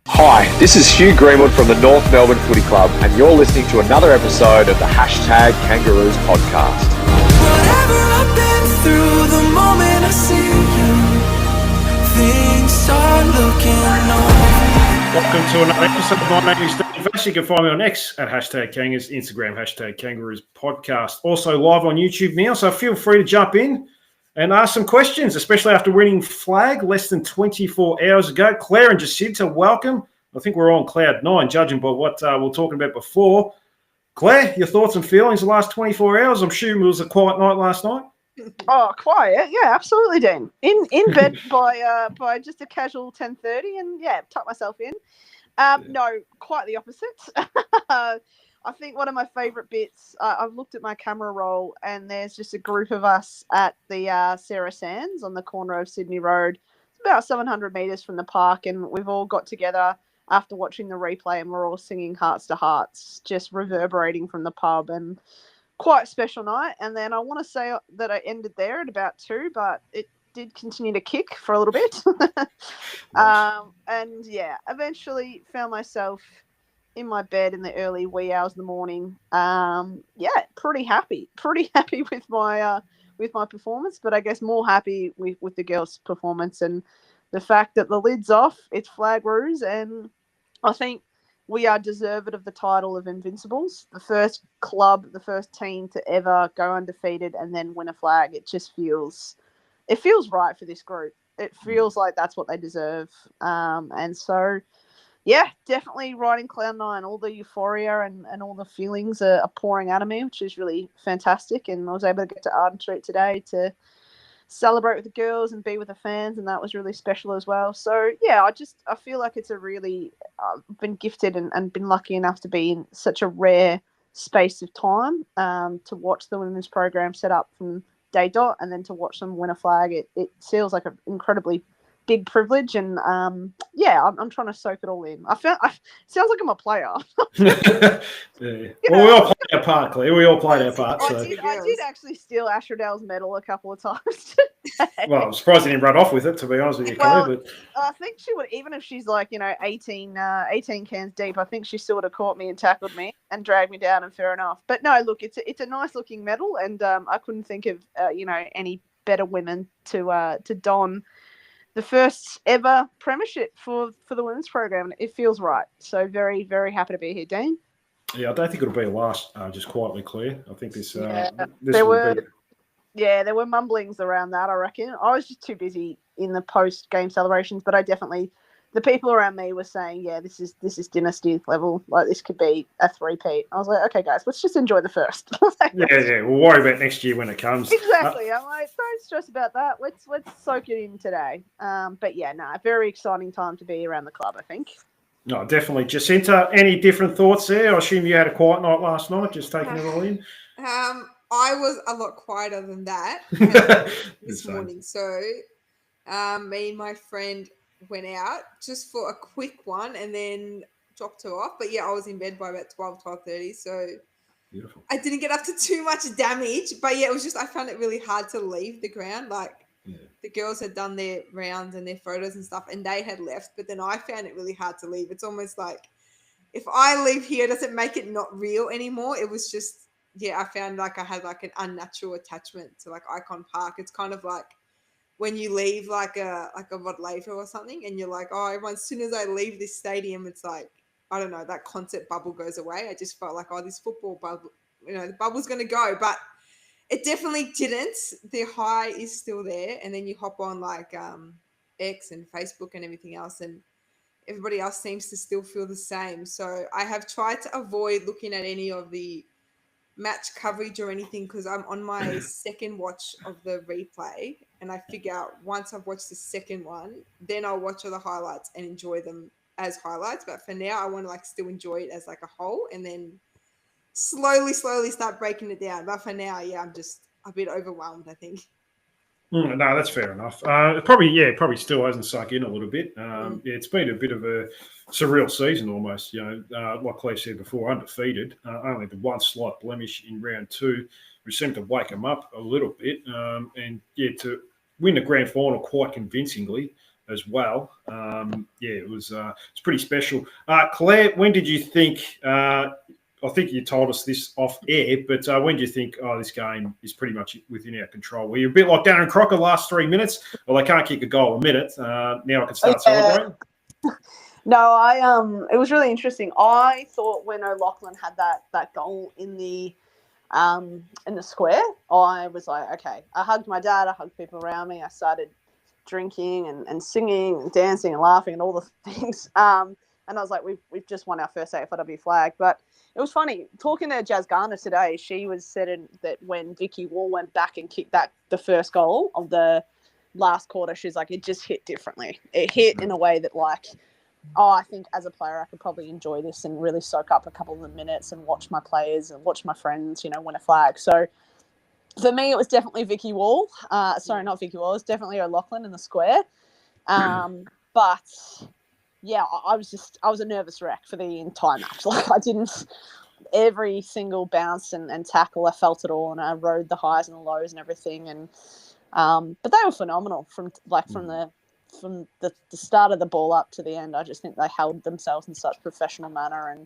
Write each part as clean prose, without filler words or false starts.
Hi, this is Hugh Greenwood from the North Melbourne Footy Club, and you're listening to another episode of the Hashtag Kangaroos podcast. Whatever I've been through, the moment I see you, things start looking over. Welcome to another episode of My Name is Steve Vass. You can find me on X at Hashtag Kangas, Instagram, Hashtag Kangaroos podcast. Also live on YouTube now, so feel free to jump in and ask some questions, especially after winning flag less than 24 hours ago. Claire and Jacinta, welcome. I think we're on cloud nine, judging by what we were talking about before. Claire, your thoughts and feelings the last 24 hours? I'm sure it was a quiet night last night. Oh, quiet. Yeah, absolutely, Dean. In bed by just a casual 10:30, and yeah, tuck myself in. No, quite the opposite. I think one of my favourite bits, I've looked at my camera roll and there's just a group of us at the Sarah Sands on the corner of Sydney Road. It's about 700 metres from the park, and we've all got together after watching the replay and we're all singing Hearts to Hearts, just reverberating from the pub, and quite a special night. And then I want to say that I ended there at about 2, but it did continue to kick for a little bit. And yeah, eventually found myself in my bed in the early wee hours of the morning. Pretty happy with my performance, but I guess more happy with the girls' performance and the fact that the lid's off. It's Flag Roos, and I think we are deserved of the title of Invincibles, the first club, the first team to ever go undefeated and then win a flag. It feels right for this group. It feels like that's what they deserve. And so, yeah, definitely riding cloud nine. All the euphoria and all the feelings are pouring out of me, which is really fantastic. And I was able to get to Arden Street today to celebrate with the girls and be with the fans, and that was really special as well. So yeah, I feel like it's a really been gifted and been lucky enough to be in such a rare space of time to watch the women's program set up from day dot and then to watch them win a flag. It feels like an incredibly big privilege, and I'm trying to soak it all in. Sounds like I'm a player. Yeah. Well, we all played our part, Claire. We all played our part. I So. did actually steal Asherdale's medal a couple of times today. Well, I'm surprised he didn't run off with it, to be honest with you, Claire. But I think she would, even if she's like, 18 cans deep, I think she still would have caught me and tackled me and dragged me down, and fair enough. But no, look, it's a nice looking medal, and I couldn't think of any better women to don the first ever premiership for the women's program. It feels right. So very, very happy to be here, Dean. yeah, I don't think it'll be a last, just quietly, Claire. I think this there will be. There were mumblings around that, I reckon. I was just too busy in the post-game celebrations, but the people around me were saying, yeah, this is dynasty level. Like, this could be a three-peat. I was like, okay, guys, let's just enjoy the first. Yeah. We'll worry about next year when it comes. Exactly. I'm like, don't stress about that. Let's soak it in today. But yeah, no, very exciting time to be around the club, I think. No, definitely. Jacinta, any different thoughts there? I assume you had a quiet night last night, just taking it all in. I was a lot quieter than that this morning. So me and my friend went out just for a quick one and then dropped her off. But yeah, I was in bed by about 12:30. So Beautiful. I didn't get up to too much damage. But yeah, it was just, I found it really hard to leave the ground. Like the girls had done their rounds and their photos and stuff, and they had left. But then I found it really hard to leave. It's almost like if I leave here, does it make it not real anymore? It was just, yeah, I found like I had like an unnatural attachment to like Icon Park. It's kind of like when you leave like a Rod Laver or something, and you're like, oh, everyone, as soon as I leave this stadium, it's like, I don't know, that concept bubble goes away. I just felt like, oh, this football bubble, the bubble's going to go, but it definitely didn't. The high is still there, and then you hop on like X and Facebook and everything else, and everybody else seems to still feel the same. So I have tried to avoid looking at any of the match coverage or anything because I'm on my second watch of the replay, and I figure out once I've watched the second one, then I'll watch all the highlights and enjoy them as highlights. But for now, I want to like still enjoy it as like a whole, and then slowly start breaking it down. But for now, yeah, I'm just a bit overwhelmed, I think. No, that's fair enough. Probably still hasn't sunk in a little bit. It's been a bit of a surreal season almost. Like Claire said before, undefeated. Only the one slight blemish in round 2, which seemed to wake them up a little bit. To win the grand final quite convincingly as well. It was it's pretty special. Claire, when did you think? I think you told us this off air, but when do you think, this game is pretty much within our control? Were you a bit like Darren Crocker last 3 minutes? Well, they can't kick a goal a minute. Now I can start celebrating. No, it was really interesting. I thought when O'Loughlin had that goal in the square, I was like, okay. I hugged my dad. I hugged people around me. I started drinking and singing and dancing and laughing and all the things. And I was like, we've just won our first AFLW flag. But it was funny talking to Jazz Garner today. She was said that when Vicky Wall went back and kicked the first goal of the last quarter, she's like, it just hit differently. It hit in a way that I think as a player, I could probably enjoy this and really soak up a couple of the minutes and watch my players and watch my friends, win a flag. So for me, it was definitely Vicky Wall. Sorry, not Vicky Wall. It's definitely O'Loughlin in the square. But yeah, I was a nervous wreck for the entire match. Every single bounce and tackle, I felt it all, and I rode the highs and the lows and everything. And but they were phenomenal from the start of the ball up to the end. I just think they held themselves in such professional manner, and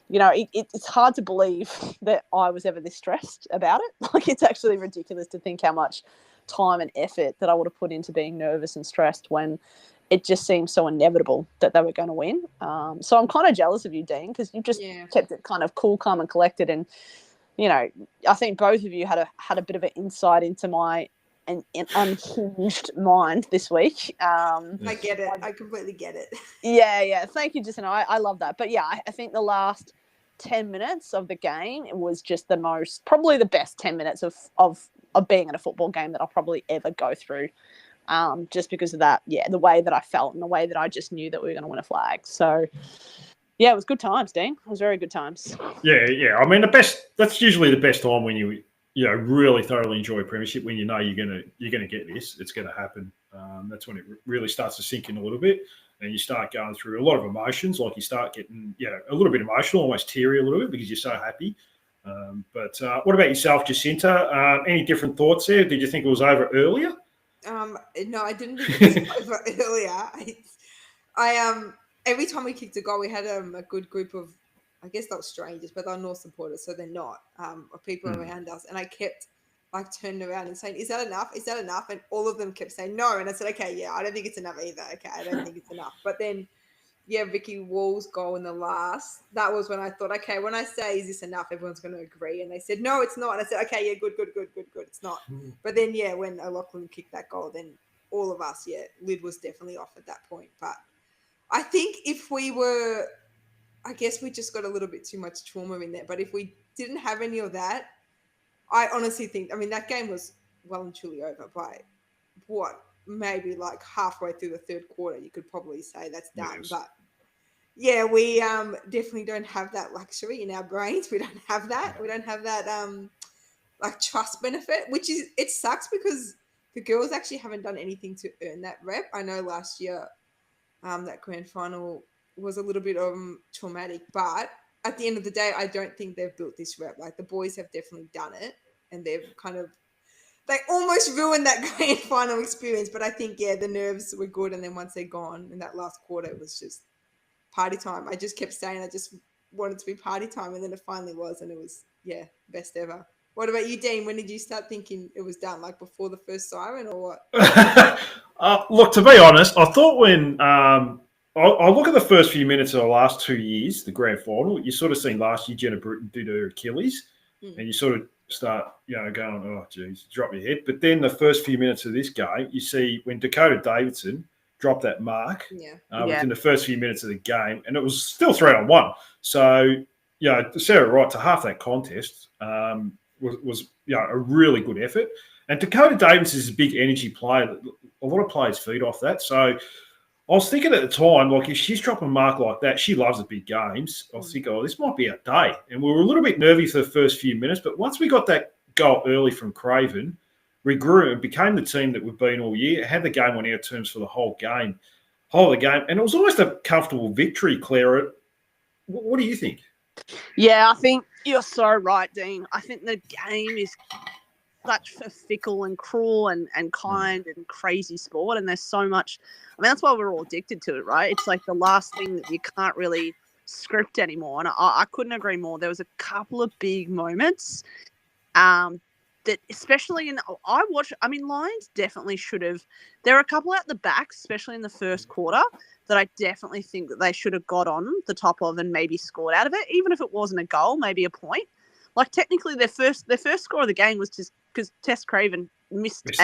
it's hard to believe that I was ever this stressed about it. It's actually ridiculous to think how much time and effort that I would have put into being nervous and stressed when it just seemed so inevitable that they were going to win. So I'm kind of jealous of you, Dean, because you just kept it kind of cool, calm, and collected. And I think both of you had a bit of an insight into my an unhinged mind this week. I get it. I completely get it. Yeah. Thank you, Jacinta. I love that. But yeah, I think the last 10 minutes of the game, it was just probably the best 10 minutes of being at a football game that I'll probably ever go through. Just because of that, the way that I felt and the way that I just knew that we were going to win a flag. So, yeah, it was good times, Dean. It was very good times. Yeah. I mean, that's usually the best time when you really thoroughly enjoy a premiership, when you're gonna get this, it's going to happen. That's when it really starts to sink in a little bit, and you start going through a lot of emotions. Like you start getting a little bit emotional, almost teary a little bit because you're so happy. But what about yourself, Jacinta? Any different thoughts there? Did you think it was over earlier? No, I didn't think it was over earlier. I every time we kicked a goal, we had a good group of, I guess they're strangers, but they're North supporters, so they're not, of people around us. And I kept turning around and saying, "Is that enough? Is that enough?" And all of them kept saying no. And I said, "Okay, yeah, I don't think it's enough either. Okay, I don't think it's enough." But then, Vicky Wall's goal in the last, that was when I thought, okay, when I say, "Is this enough?" everyone's going to agree. And they said, "No, it's not." And I said, "Okay, yeah, good. It's not." But then, when O'Loughlin kicked that goal, then all of us, lid was definitely off at that point. But I think if we were, I guess we just got a little bit too much trauma in there. But if we didn't have any of that, I honestly think, that game was well and truly over by maybe halfway through the third quarter. You could probably say that's done. Yes. But we definitely don't have that luxury in our brains. We don't have that. We don't have that trust benefit, it sucks because the girls actually haven't done anything to earn that rep. I know last year that grand final was a little bit traumatic, but at the end of the day, I don't think they've built this rep. The boys have definitely done it, and they almost ruined that grand final experience. But I think, the nerves were good, and then once they're gone in that last quarter, it was just party time. I just kept saying I just wanted to be party time, and then it finally was, and it was, best ever. What about you, Dean? When did you start thinking it was done? Before the first siren or what? Look, to be honest, I thought when I look at the first few minutes of the last 2 years, the grand final, you sort of seen last year Jenna Bruton do her Achilles, and you sort of start, going, oh, geez, drop your head. But then the first few minutes of this game, you see when Dakota Davidson dropped that mark within the first few minutes of the game, and it was still 3-on-1. So, to set it right to half that contest was a really good effort. And Dakota Davidson is a big energy player. A lot of players feed off that. So I was thinking at the time, if she's dropping a mark like that, she loves the big games. I was thinking, this might be our day. And we were a little bit nervy for the first few minutes, but once we got that goal early from Craven, we grew and became the team that we've been all year. Had the game on our terms for the whole game. And it was almost a comfortable victory, Claire. What do you think? Yeah, I think you're so right, Dean. I think the game is such a fickle and cruel and kind and crazy sport, and there's so much. I mean, that's why we're all addicted to it, right? It's like the last thing that you can't really script anymore, and I couldn't agree more. There was a couple of big moments that, especially Lions definitely should have. There are a couple at the back, especially in the first quarter, that I definitely think that they should have got on the top of and maybe scored out of it, even if it wasn't a goal, maybe a point. Like technically, their first score of the game was just because Tess Craven missed a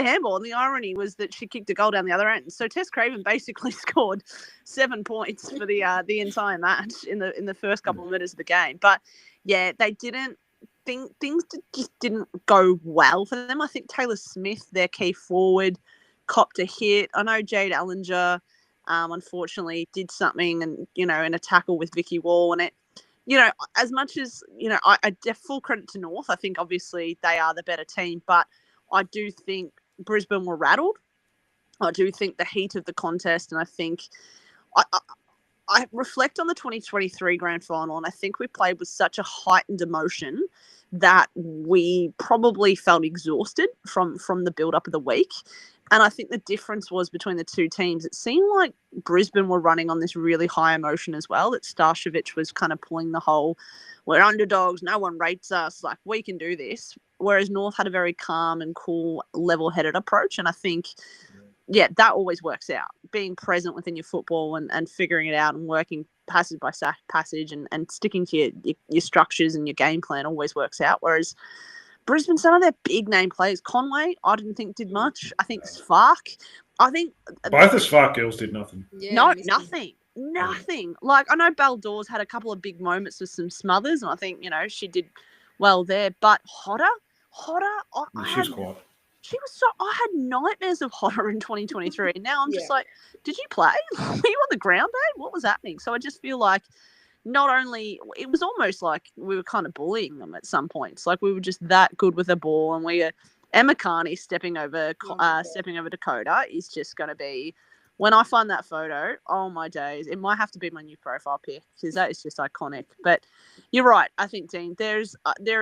handball, and the irony was that she kicked a goal down the other end. So Tess Craven basically scored 7 points for the entire match in the first couple of minutes of the game. But yeah, they didn't. Things just didn't go well for them. I think Taylor Smith, their key forward, copped a hit. I know Jade Ellinger, unfortunately, did something and in a tackle with Vicky Wall, and it. As much as, I full credit to North. I think obviously they are the better team, but I do think Brisbane were rattled. I do think the heat of the contest, and I think I reflect on the 2023 grand final, and I think we played with such a heightened emotion that we probably felt exhausted from the build-up of the week. And I think the difference was between the two teams. It seemed like Brisbane were running on this really high emotion as well, that Starshevich was kind of pulling the whole, we're underdogs, no one rates us, like we can do this. Whereas North had a very calm and cool, level-headed approach. And I think, that always works out. Being present within your football and figuring it out and working passage by passage and sticking to your structures and your game plan always works out. Whereas Brisbane, some of their big name players, Conway, I didn't think did much. I think Sfark. I think both the Sfark girls did nothing. Yeah, nothing. Like I know Belle Dawes had a couple of big moments with some smothers, and I think she did well there. But Hodder, She's quiet. She was so. I had nightmares of Hodder in 2023. And now I'm just like, did you play? Were you on the ground, babe? What was happening? So I just feel like. Not only, it was almost like we were kind of bullying them at some points. Like we were just that good with the ball, and Emma Carney stepping over Dakota is just going to be, when I find that photo, oh my days, it might have to be my new profile pic because that is just iconic. But you're right. I think, Dean, there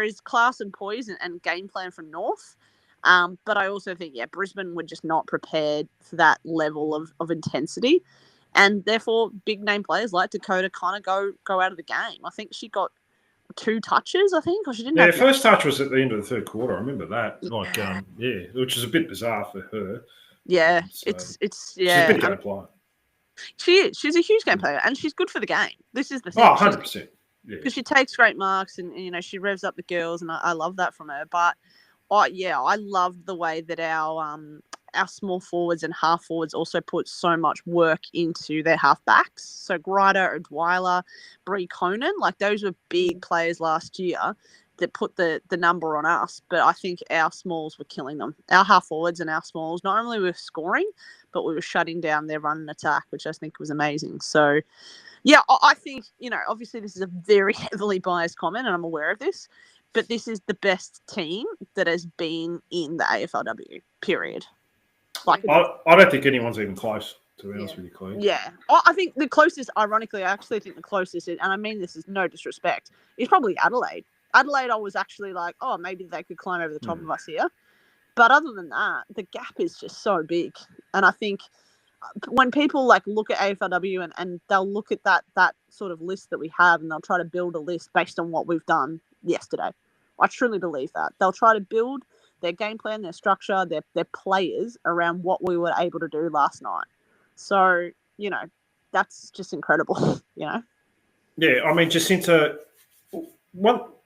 is class and poise and game plan from North. But I also think, Brisbane were just not prepared for that level of intensity. And therefore, big name players like Dakota kind of go out of the game. I think she got 2 touches, or she didn't. Yeah, first touch was at the end of the third quarter. I remember that. Which is a bit bizarre for her. Yeah, so, it's she's a big game player. She is. She's a huge game player, and she's good for the game. This is the thing. 100%. Because she takes great marks, and she revs up the girls, and I love that from her. But I loved the way that our small forwards and half forwards also put so much work into their half backs. So Grider, Adwyler, Brie Conan, like those were big players last year that put the number on us. But I think our smalls were killing them. Our half forwards and our smalls, not only were scoring, but we were shutting down their run and attack, which I think was amazing. So, I think, obviously this is a very heavily biased comment, and I'm aware of this, but this is the best team that has been in the AFLW, period. I don't think anyone's even close, to be honest with you, Chloe. Yeah. I think the closest, ironically, I actually think the closest, and I mean this is no disrespect, is probably Adelaide. Adelaide, I was actually like, oh, maybe they could climb over the top of us here. But other than that, the gap is just so big. And I think when people look at AFLW and they'll look at that sort of list that we have, and they'll try to build a list based on what we've done yesterday. I truly believe that. They'll try to build their game plan, their structure, their players around what we were able to do last night. So, that's just incredible, Yeah, I mean, Jacinta,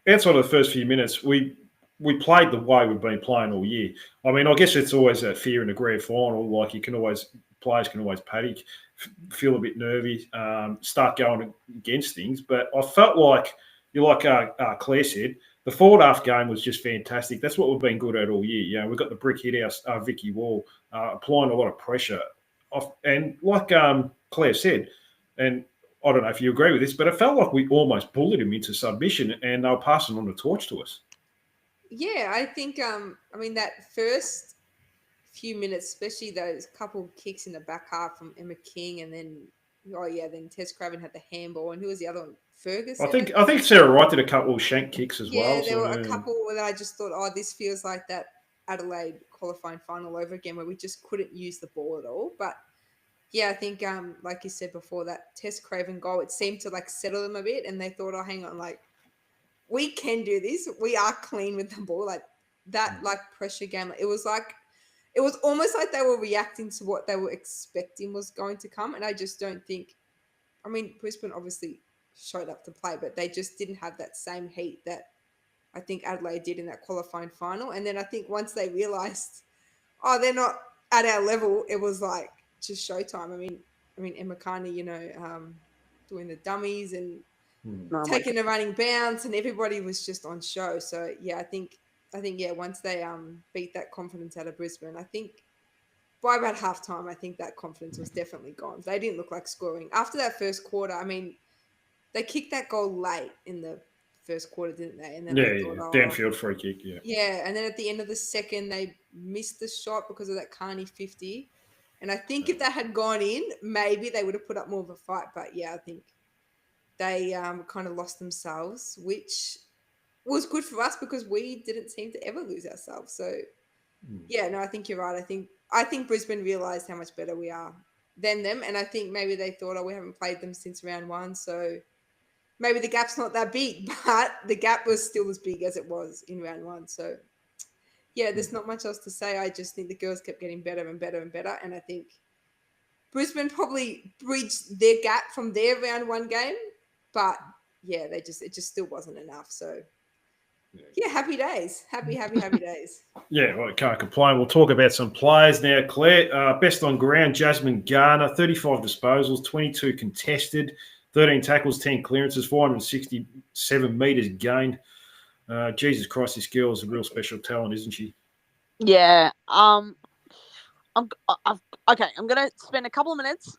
outside of the first few minutes, we played the way we've been playing all year. I mean, I guess it's always a fear in a grand final. Like players can always panic, feel a bit nervy, start going against things. But I felt like, Claire said, the forward half game was just fantastic. That's what we've been good at all year. We've got the brick hit our Vicky Wall, applying a lot of pressure. And like Claire said, and I don't know if you agree with this, but it felt like we almost bullied him into submission, and they were passing on the torch to us. Yeah, I think, that first few minutes, especially those couple kicks in the back half from Emma King, and then, Oh yeah, then Tess Craven had the handball, and who was the other one? Fergus. I think Sarah Wright did a couple of shank kicks as Yeah, well. there were so- a couple where I just thought, oh, this feels like that Adelaide qualifying final over again, where we just couldn't use the ball at all. But yeah, I think like you said before, that Tess Craven goal, it seemed to like settle them a bit, and they thought, oh, hang on, like we can do this. We are clean with the ball, like that, like pressure game. It was almost like they were reacting to what they were expecting was going to come, and I just don't think. I mean, Brisbane obviously showed up to play, but they just didn't have that same heat that I think Adelaide did in that qualifying final. And then I think once they realised, oh, they're not at our level, it was like just showtime. I mean, Emma Carney, doing the dummies and taking the running bounce, and everybody was just on show. So yeah, I think once they beat that confidence out of Brisbane, I think by about halftime, I think that confidence was definitely gone. They didn't look like scoring after that first quarter. I mean, they kicked that goal late in the first quarter, didn't they? And then downfield free kick. Yeah, and then at the end of the second, they missed the shot because of that Carney 50. And I think if that had gone in, maybe they would have put up more of a fight. But yeah, I think they kind of lost themselves, which was good for us because we didn't seem to ever lose ourselves. So yeah, no, I think you're right. I think Brisbane realised how much better we are than them, and I think maybe they thought, oh, we haven't played them since round one, so maybe the gap's not that big, but the gap was still as big as it was in round one. So yeah, there's not much else to say. I just think the girls kept getting better and better and better, and I think Brisbane probably bridged their gap from their round one game, but yeah, it just still wasn't enough. So yeah, happy days. Happy days. Yeah, well, can't complain. We'll talk about some players now, Claire. Best on ground, Jasmine Garner, 35 disposals, 22 contested, 13 tackles, 10 clearances, 467 metres gained. Jesus Christ, this girl is a real special talent, isn't she? Yeah. I'm gonna spend a couple of minutes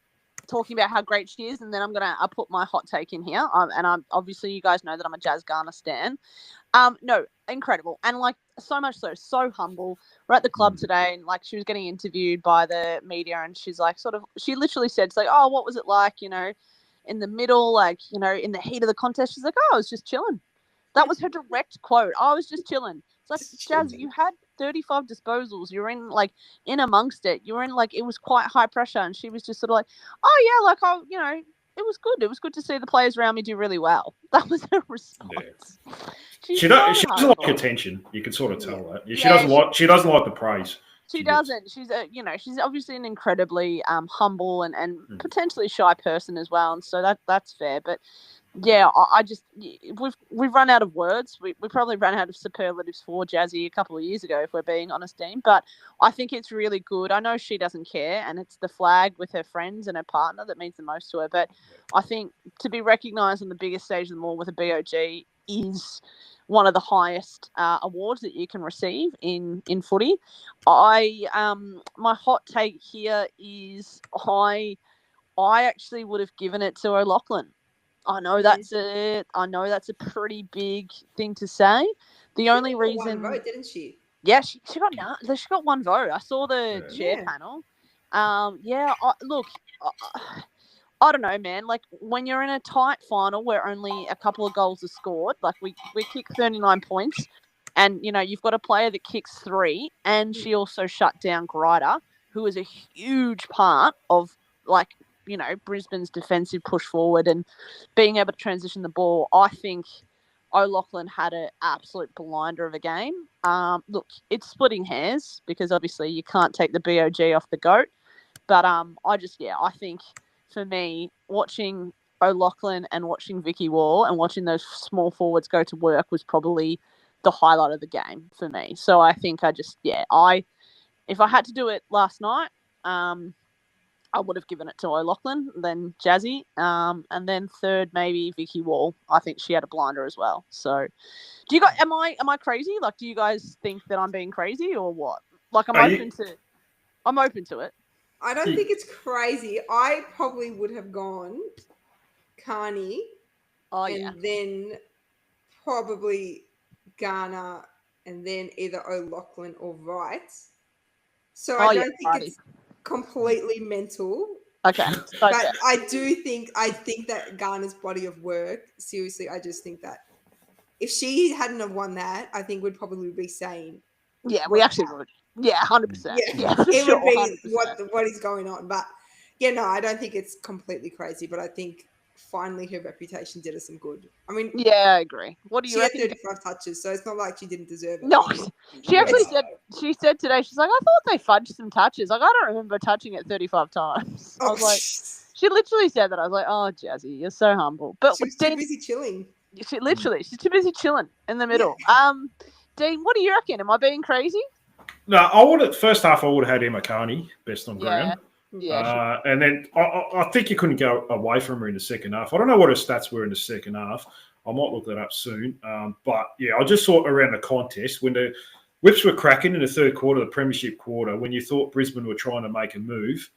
talking about how great she is, and then I'll put my hot take in here. And I'm obviously, you guys know that I'm a Jazz Garner stan. No, incredible, and like so much so humble. We're at the club today, and like she was getting interviewed by the media, and she's like, she literally said, it's like, oh, what was it like, in the middle, like, in the heat of the contest? She's like, oh, I was just chilling. That was her direct quote. I was just chilling. It's like, Jazz, you had 35 disposals. You were in amongst it. You were in, like, it was quite high pressure. And she was just sort of like, oh, yeah, like, it was good. It was good to see the players around me do really well. That was her response. Yeah. She She doesn't like attention. You can sort of tell that. She doesn't like the praise. She doesn't. She's she's obviously an incredibly humble and potentially shy person as well. And so that's fair. But yeah, I just we've run out of words. We probably ran out of superlatives for Jazzy a couple of years ago, if we're being honest, Dean. But I think it's really good. I know she doesn't care, and it's the flag with her friends and her partner that means the most to her. But I think to be recognised on the biggest stage of them all with a BOG is one of the highest awards that you can receive in footy. My hot take here is I actually would have given it to O'Loughlin. I know that's a pretty big thing to say. The only reason, one vote, didn't she? Yeah, she got one vote. I saw the chair panel. I don't know, man. Like, when you're in a tight final where only a couple of goals are scored, like we kick 39 points, and you've got a player that kicks 3, and she also shut down Grider, who is a huge part of, like, Brisbane's defensive push forward and being able to transition the ball. I think O'Loughlin had an absolute blinder of a game. Look, it's splitting hairs because obviously you can't take the BOG off the GOAT, but I think for me, watching O'Loughlin and watching Vicky Wall and watching those small forwards go to work was probably the highlight of the game for me. So I think if I had to do it last night, I would have given it to O'Loughlin, then Jazzy, and then third maybe Vicky Wall. I think she had a blinder as well. So, do you guys? Am I crazy? Like, do you guys think that I'm being crazy or what? Like, I'm open to it. I don't think it's crazy. I probably would have gone Carney, and then probably Garner, and then either O'Loughlin or Wright. So I don't think it's completely mental Okay. But Okay. I think that Garner's body of work, seriously, I just think that if she hadn't have won that, I think we'd probably be saying, Yeah, we actually would. Yeah, 100%. yeah, Yeah, for it sure. would be 100%. what is going on. But yeah, no, I don't think it's completely crazy. But I think finally her reputation did her some good. I mean, Yeah, I agree. What do you she had reckon? 35 touches, so it's not like she didn't deserve it. No, she actually It's- said. She said today. She's like, I thought they fudged some touches. Like, I don't remember touching it 35 times. I Oh, was like, she literally said that. I was like, oh, Jazzy, you're so humble. But she was too Dean, busy chilling. she's too busy chilling in the middle. Dean, what do you reckon? Am I being crazy? No, I would have first half. I would have had Emma Carney best on ground. Yeah. And then I think you couldn't go away from her in the second half. I don't know what her stats were in the second half. I might look that up soon. But yeah, I just saw around the contest when the whips were cracking in the third quarter, the premiership quarter, when you thought Brisbane were trying to make a move,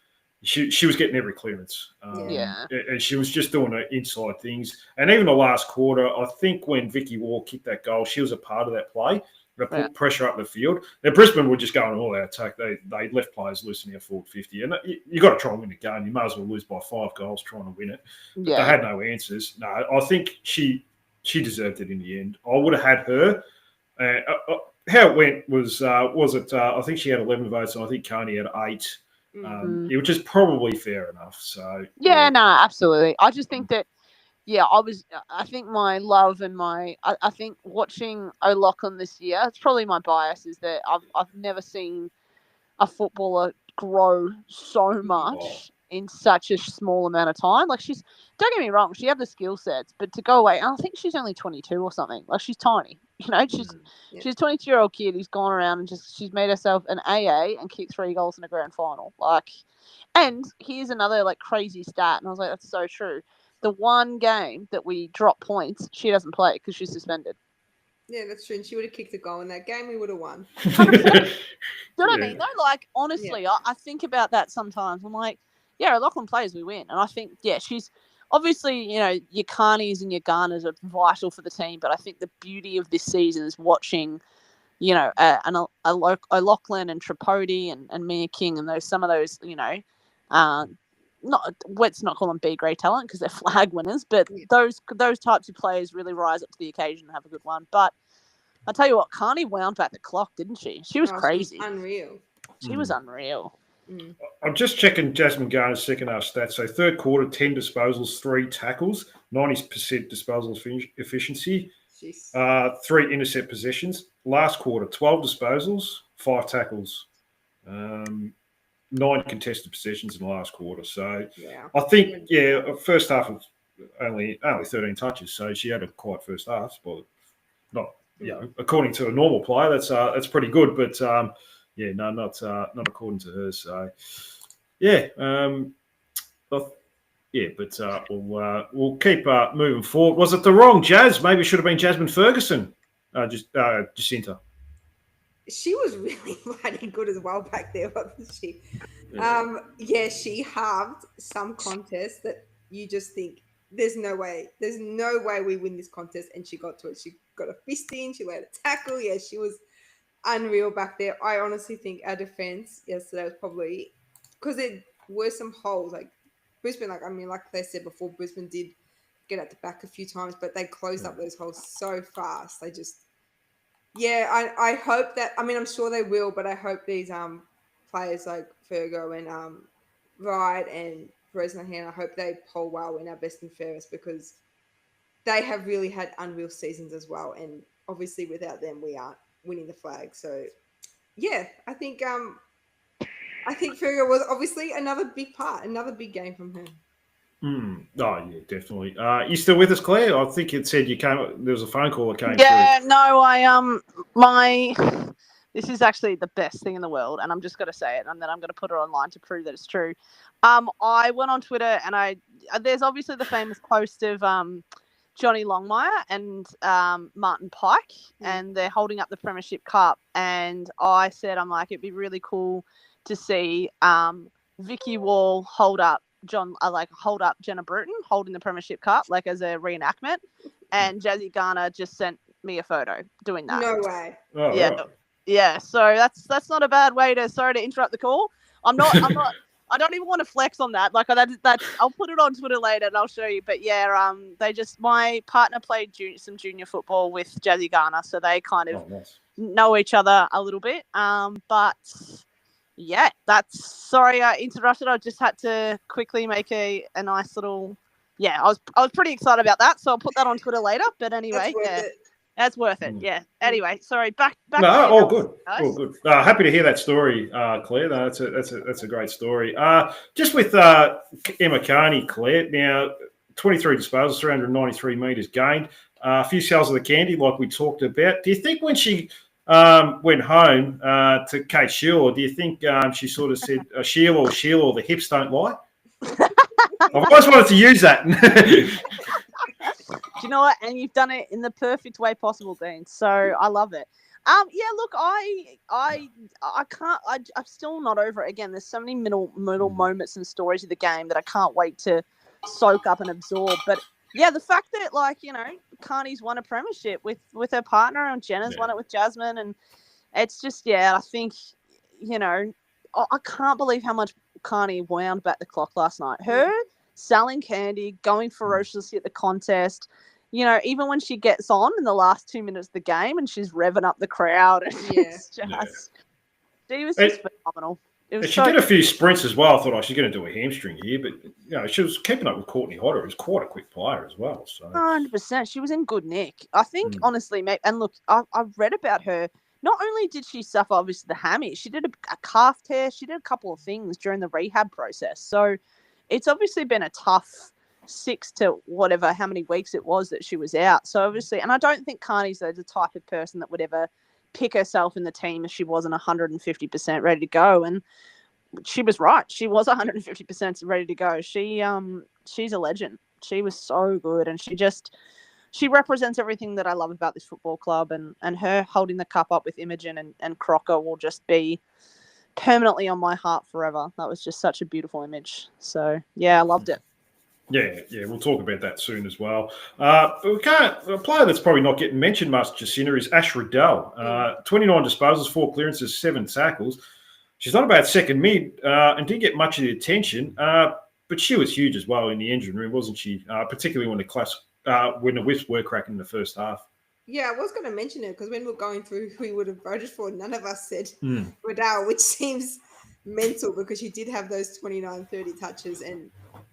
she was getting every clearance. And she was just doing the inside things. And even the last quarter, I think when Vicky Wall kicked that goal, she was a part of that play. They put pressure up the field. Now, Brisbane were just going all out attack. They left players loose in their forward 50. And you got to try and win the game. You may as well lose by 5 goals trying to win it. But they had no answers. No, I think she deserved it in the end. I would have had her. How it went was it? I think she had 11 votes, and I think Carney had 8, which is probably fair enough. So no, absolutely. I just think that. Yeah, I think my love and I think watching O'Loughlin this year, it's probably my bias, is that I've never seen a footballer grow so much in such a small amount of time. Like, don't get me wrong, she had the skill sets, but to go away, I think she's only 22 or something. Like, she's tiny, she's a 22-year-old kid who's gone around and she's made herself an AA and kicked 3 goals in a grand final. Like, and here's another like crazy stat, and I was like, that's so true. The one game that we drop points, she doesn't play because she's suspended. Yeah, that's true. And she would have kicked a goal in that game. We would have won. 100%. Do you know what I mean? No, like, honestly, I think about that sometimes. I'm like, yeah, Lachlan plays, we win. And I think, she's obviously, your Carneys and your Garners are vital for the team. But I think the beauty of this season is watching, a Lachlan and Tripodi and Mia King and some of those, let's not call them B grade talent because they're flag winners, but those types of players really rise up to the occasion and have a good one. But I tell you what, Carney wound back the clock, didn't she? She was crazy. She was unreal. She was unreal. I'm just checking Jasmine Garner's second half stats. So third quarter, 10 disposals, 3 tackles, 90% disposal efficiency, 3 intercept possessions. Last quarter, 12 disposals, 5 tackles. 9 contested possessions in the last quarter. So I think, first half was only 13 touches. So she had a quiet first half, but not, according to a normal player, that's pretty good. But not according to her. So we'll keep moving forward. Was it the wrong Jazz? Maybe it should have been Jasmine Ferguson. Jacinta. She was really bloody good as well back there, wasn't she? She halved some contests that you just think there's no way we win this contest, and she got to it. She got a fist in, she laid a tackle. Yeah, she was unreal back there. I honestly think our defense yesterday was probably because there were some holes. Like Brisbane, like they said before, Brisbane did get at the back a few times, but they closed up those holes so fast. They just. Yeah, I hope that. I mean, I'm sure they will, but I hope these players like Fergo and Wright and Bresnahan, I hope they poll well in our best and fairest because they have really had unreal seasons as well. And obviously, without them, we aren't winning the flag. So, yeah, I think Fergo was obviously another big part, another big game from her. Oh yeah, definitely. You still with us, Claire? I think it said you came. There was a phone call that came. Yeah, through. No, this is actually the best thing in the world, and I'm just going to say it, and then I'm going to put it online to prove that it's true. I went on Twitter, and there's obviously the famous post of Johnny Longmire and Martin Pike, and they're holding up the Premiership Cup, and I said, I'm like, it'd be really cool to see Vicky Wall hold up Jenna Bruton holding the Premiership Cup, like as a reenactment, and Jazzy Garner just sent me a photo doing that. No way. Oh, yeah, right. yeah. So that's not a bad way to. Sorry to interrupt the call. I'm not I don't even want to flex on that. Like that's I'll put it on Twitter later and I'll show you. But yeah, my partner played some junior football with Jazzy Garner, so they kind of nice. know each other a little bit. But yeah, sorry I interrupted. I just had to quickly make a nice little. Yeah, I was pretty excited about that, so I'll put that on Twitter later. But anyway, that's worth it. Yeah. Anyway, sorry. Back. No, to you, all good. guys. All good. Happy to hear that story, Claire. No, that's a great story. Just with Emma Carney, Claire. Now, 23 disposals, 393 metres gained. A few shells of the candy, like we talked about. Do you think when she went home to Kate Sheil, do you think she sort of said Sheil, or the hips don't lie? I've always wanted to use that. Do you know what? And you've done it in the perfect way possible, Dean. So I love it. Yeah, look, I'm still not over it. Again, there's so many middle moments and stories of the game that I can't wait to soak up and absorb. But yeah, the fact that, like, you know, Carney's won a premiership with her partner, and Jenna's won it with Jasmine, and it's just, yeah, I think, you know, I can't believe how much Carney wound back the clock last night. Her selling candy, going ferociously at the contest. You know, even when she gets on in the last 2 minutes of the game and she's revving up the crowd, and she was just phenomenal. She did a few sprints as well. I thought, she's going to do a hamstring here, but you know, she was keeping up with Courtney Hodder, who's quite a quick player as well. So 100%, she was in good nick. I think, honestly, mate. And look, I've read about her. Not only did she suffer, obviously, the hammy, she did a calf tear. She did a couple of things during the rehab process. So it's obviously been a tough 6 to whatever, how many weeks it was that she was out. So obviously, and I don't think Carney's the type of person that would ever pick herself in the team if she wasn't 150% ready to go. And she was right. She was 150% ready to go. She's a legend. She was so good. And she represents everything that I love about this football club, and her holding the cup up with Imogen and Crocker will just be permanently on my heart forever. That was just such a beautiful image. So yeah, I loved it. Yeah, we'll talk about that soon as well. A player that's probably not getting mentioned much, Jacinta, is Ash Riddell. 29 disposals, 4 clearances, 7 tackles. She's not a bad second mid and didn't get much of the attention, but she was huge as well in the engine room, wasn't she? Particularly when the Whips were cracking in the first half. Yeah, I was going to mention it because when we were going through who we would have voted for, none of us said Riddell, which seems mental because she did have those 29, 30 touches. And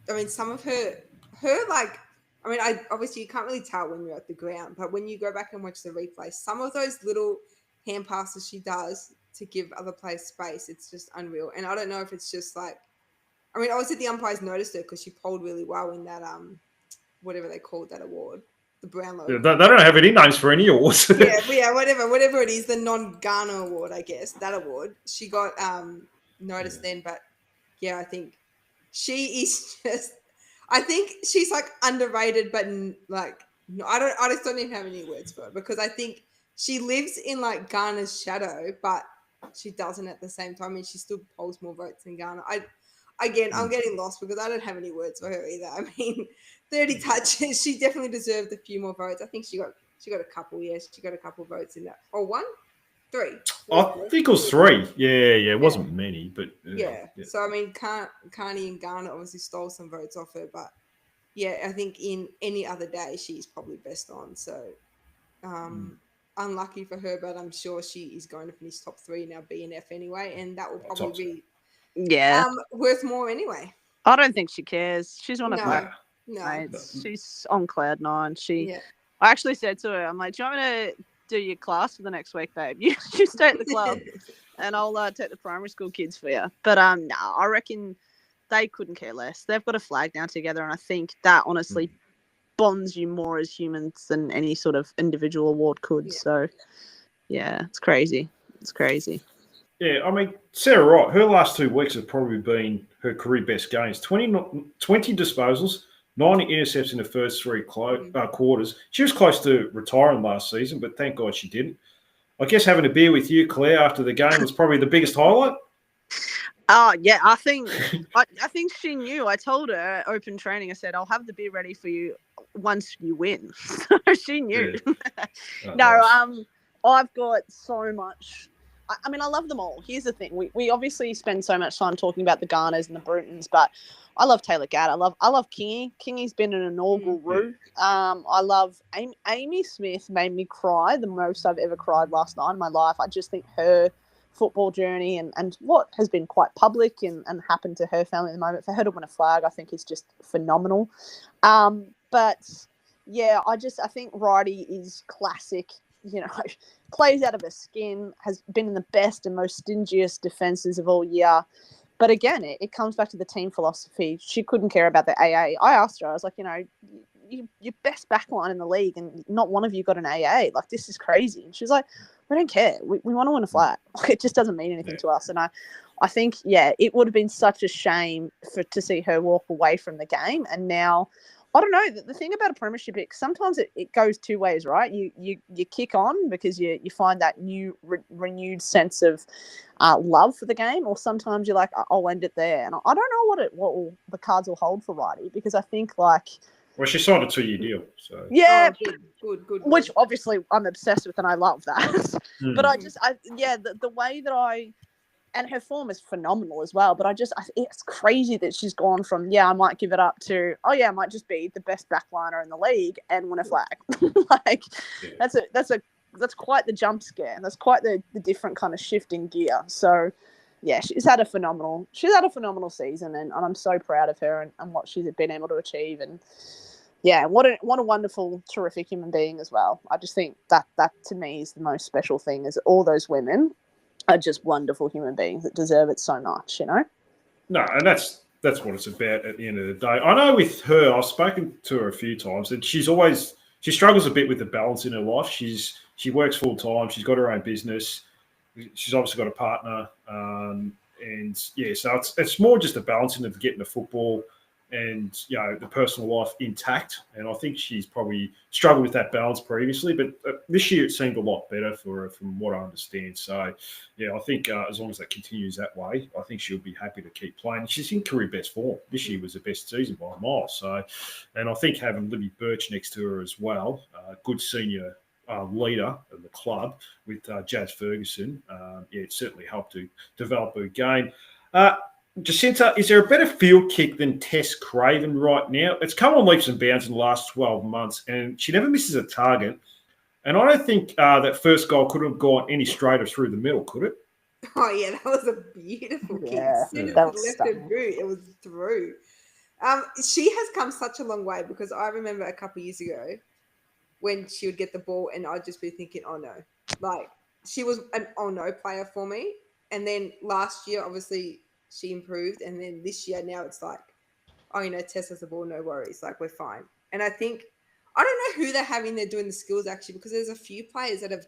I mean, some of her like, I mean, obviously you can't really tell when you're at the ground, but when you go back and watch the replay, some of those little hand passes she does to give other players space, it's just unreal. And I don't know if it's just like, I mean, obviously the umpires noticed her because she polled really well in that, whatever they called that award. The Brownlow. They don't have any names for any awards. yeah, whatever it is, the non-Ghana award, I guess, that award. She got noticed then, but yeah, I think she is just, I think she's like underrated, but like, no, I just don't even have any words for her because I think she lives in like Ghana's shadow, but she doesn't at the same time, and she still polls more votes than Ghana. I'm getting lost because I don't have any words for her either. I mean, 30 touches. She definitely deserved a few more votes. I think she got a couple. Yes, she got a couple votes in that. Or 1, 3. I think it was 3. Yeah. It wasn't many, but yeah. So I mean, Carney and Garner obviously stole some votes off her, but yeah, I think in any other day she's probably best on. So unlucky for her, but I'm sure she is going to finish top 3 in our BNF anyway, and that will probably be worth more anyway. I don't think she cares. She's one of my No. mates. She's on cloud 9. I actually said to her, I'm like, do you want me to do your class for the next week, babe? You stay at the club and I'll take the primary school kids for you. But no, I reckon they couldn't care less. They've got a flag now together, and I think that honestly bonds you more as humans than any sort of individual award could. Yeah. So yeah, it's crazy. Yeah, I mean, Sarah Wright, her last 2 weeks have probably been her career best games. 20 disposals, 90 intercepts in the first 3 quarters. She was close to retiring last season, but thank God she didn't. I guess having a beer with you, Claire, after the game was probably the biggest highlight. Oh yeah, I think she knew. I told her open training. I said, "I'll have the beer ready for you once you win." So she knew. Yeah. No, nice. I've got so much. I mean, I love them all. Here's the thing: we obviously spend so much time talking about the Garners and the Brutons, but I love Taylor Gadd. I love Kingy. Kingy's been an inaugural root. I love Amy Smith. Made me cry the most I've ever cried last night in my life. I just think her football journey and what has been quite public and happened to her family at the moment, for her to win a flag, I think is just phenomenal. But yeah, I think Righty is classic. You know, plays out of her skin, has been in the best and most stingiest defenses of all year. But again, it comes back to the team philosophy. She couldn't care about the AA. I asked her, I was like, you know, your best backline in the league and not one of you got an AA. Like, this is crazy. And she's like, we don't care. We want to win a flag. It just doesn't mean anything to us. And I think, yeah, it would have been such a shame to see her walk away from the game. And now, I don't know. The thing about a premiership is sometimes it goes two ways, right? You kick on because you find that new renewed sense of love for the game, or sometimes you're like, I'll end it there. And I don't know what the cards will hold for Righty, because I think like. Well, she signed a 2-year deal, so yeah, good. Which obviously I'm obsessed with, and I love that. But the way that and her form is phenomenal as well. But it's crazy that she's gone from, I might give it up to, I might just be the best backliner in the league and win a flag. That's quite the jump scare. That's quite the different kind of shift in gear. So, yeah, she's had a phenomenal season, and I'm so proud of her and what she's been able to achieve. And yeah, what a wonderful, terrific human being as well. I just think that to me is the most special thing, is all those women are just wonderful human beings that deserve it so much, you know? No, and that's what it's about at the end of the day. I know with her, I've spoken to her a few times, and she struggles a bit with the balance in her life. She works full time. She's got her own business. She's obviously got a partner, and yeah, so it's more just a balancing of getting the football and, you know, the personal life intact. And I think she's probably struggled with that balance previously, but this year it seemed a lot better for her from what I understand. So, yeah, I think as long as that continues that way, I think she'll be happy to keep playing. She's in career best form. This year was the best season by a mile. So, and I think having Libby Birch next to her as well, good senior leader of the club with Jazz Ferguson, it certainly helped to develop her game. Jacinta, is there a better field kick than Tess Craven right now? It's come on leaps and bounds in the last 12 months, and she never misses a target. And I don't think that first goal could have gone any straighter through the middle, could it? Oh, yeah, that was a beautiful kick. As soon as it left her boot, it was through. She has come such a long way, because I remember a couple of years ago when she would get the ball and I'd just be thinking, oh, no. Like, she was an oh, no player for me. And then last year, obviously, she improved, and then this year now it's like, oh, you know, Tess has the ball, no worries, like, we're fine. And I think, I don't know who they're having there doing the skills, actually, because there's a few players that have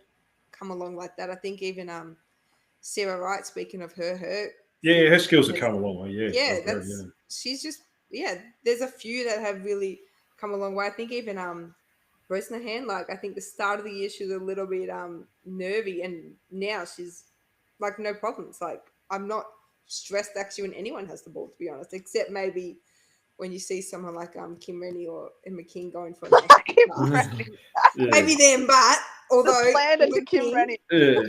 come along like that. I think even Sarah Wright, speaking of her skills have come a long way. She's just, there's a few that have really come a long way. I think even Bresnahan, like, I think the start of the year she was a little bit nervy, and now she's like, no problems. Like, I'm not stressed actually when anyone has the ball, to be honest, except maybe when you see someone like Kim Rennie or Emma King going for maybe them, but although Kim Rennie.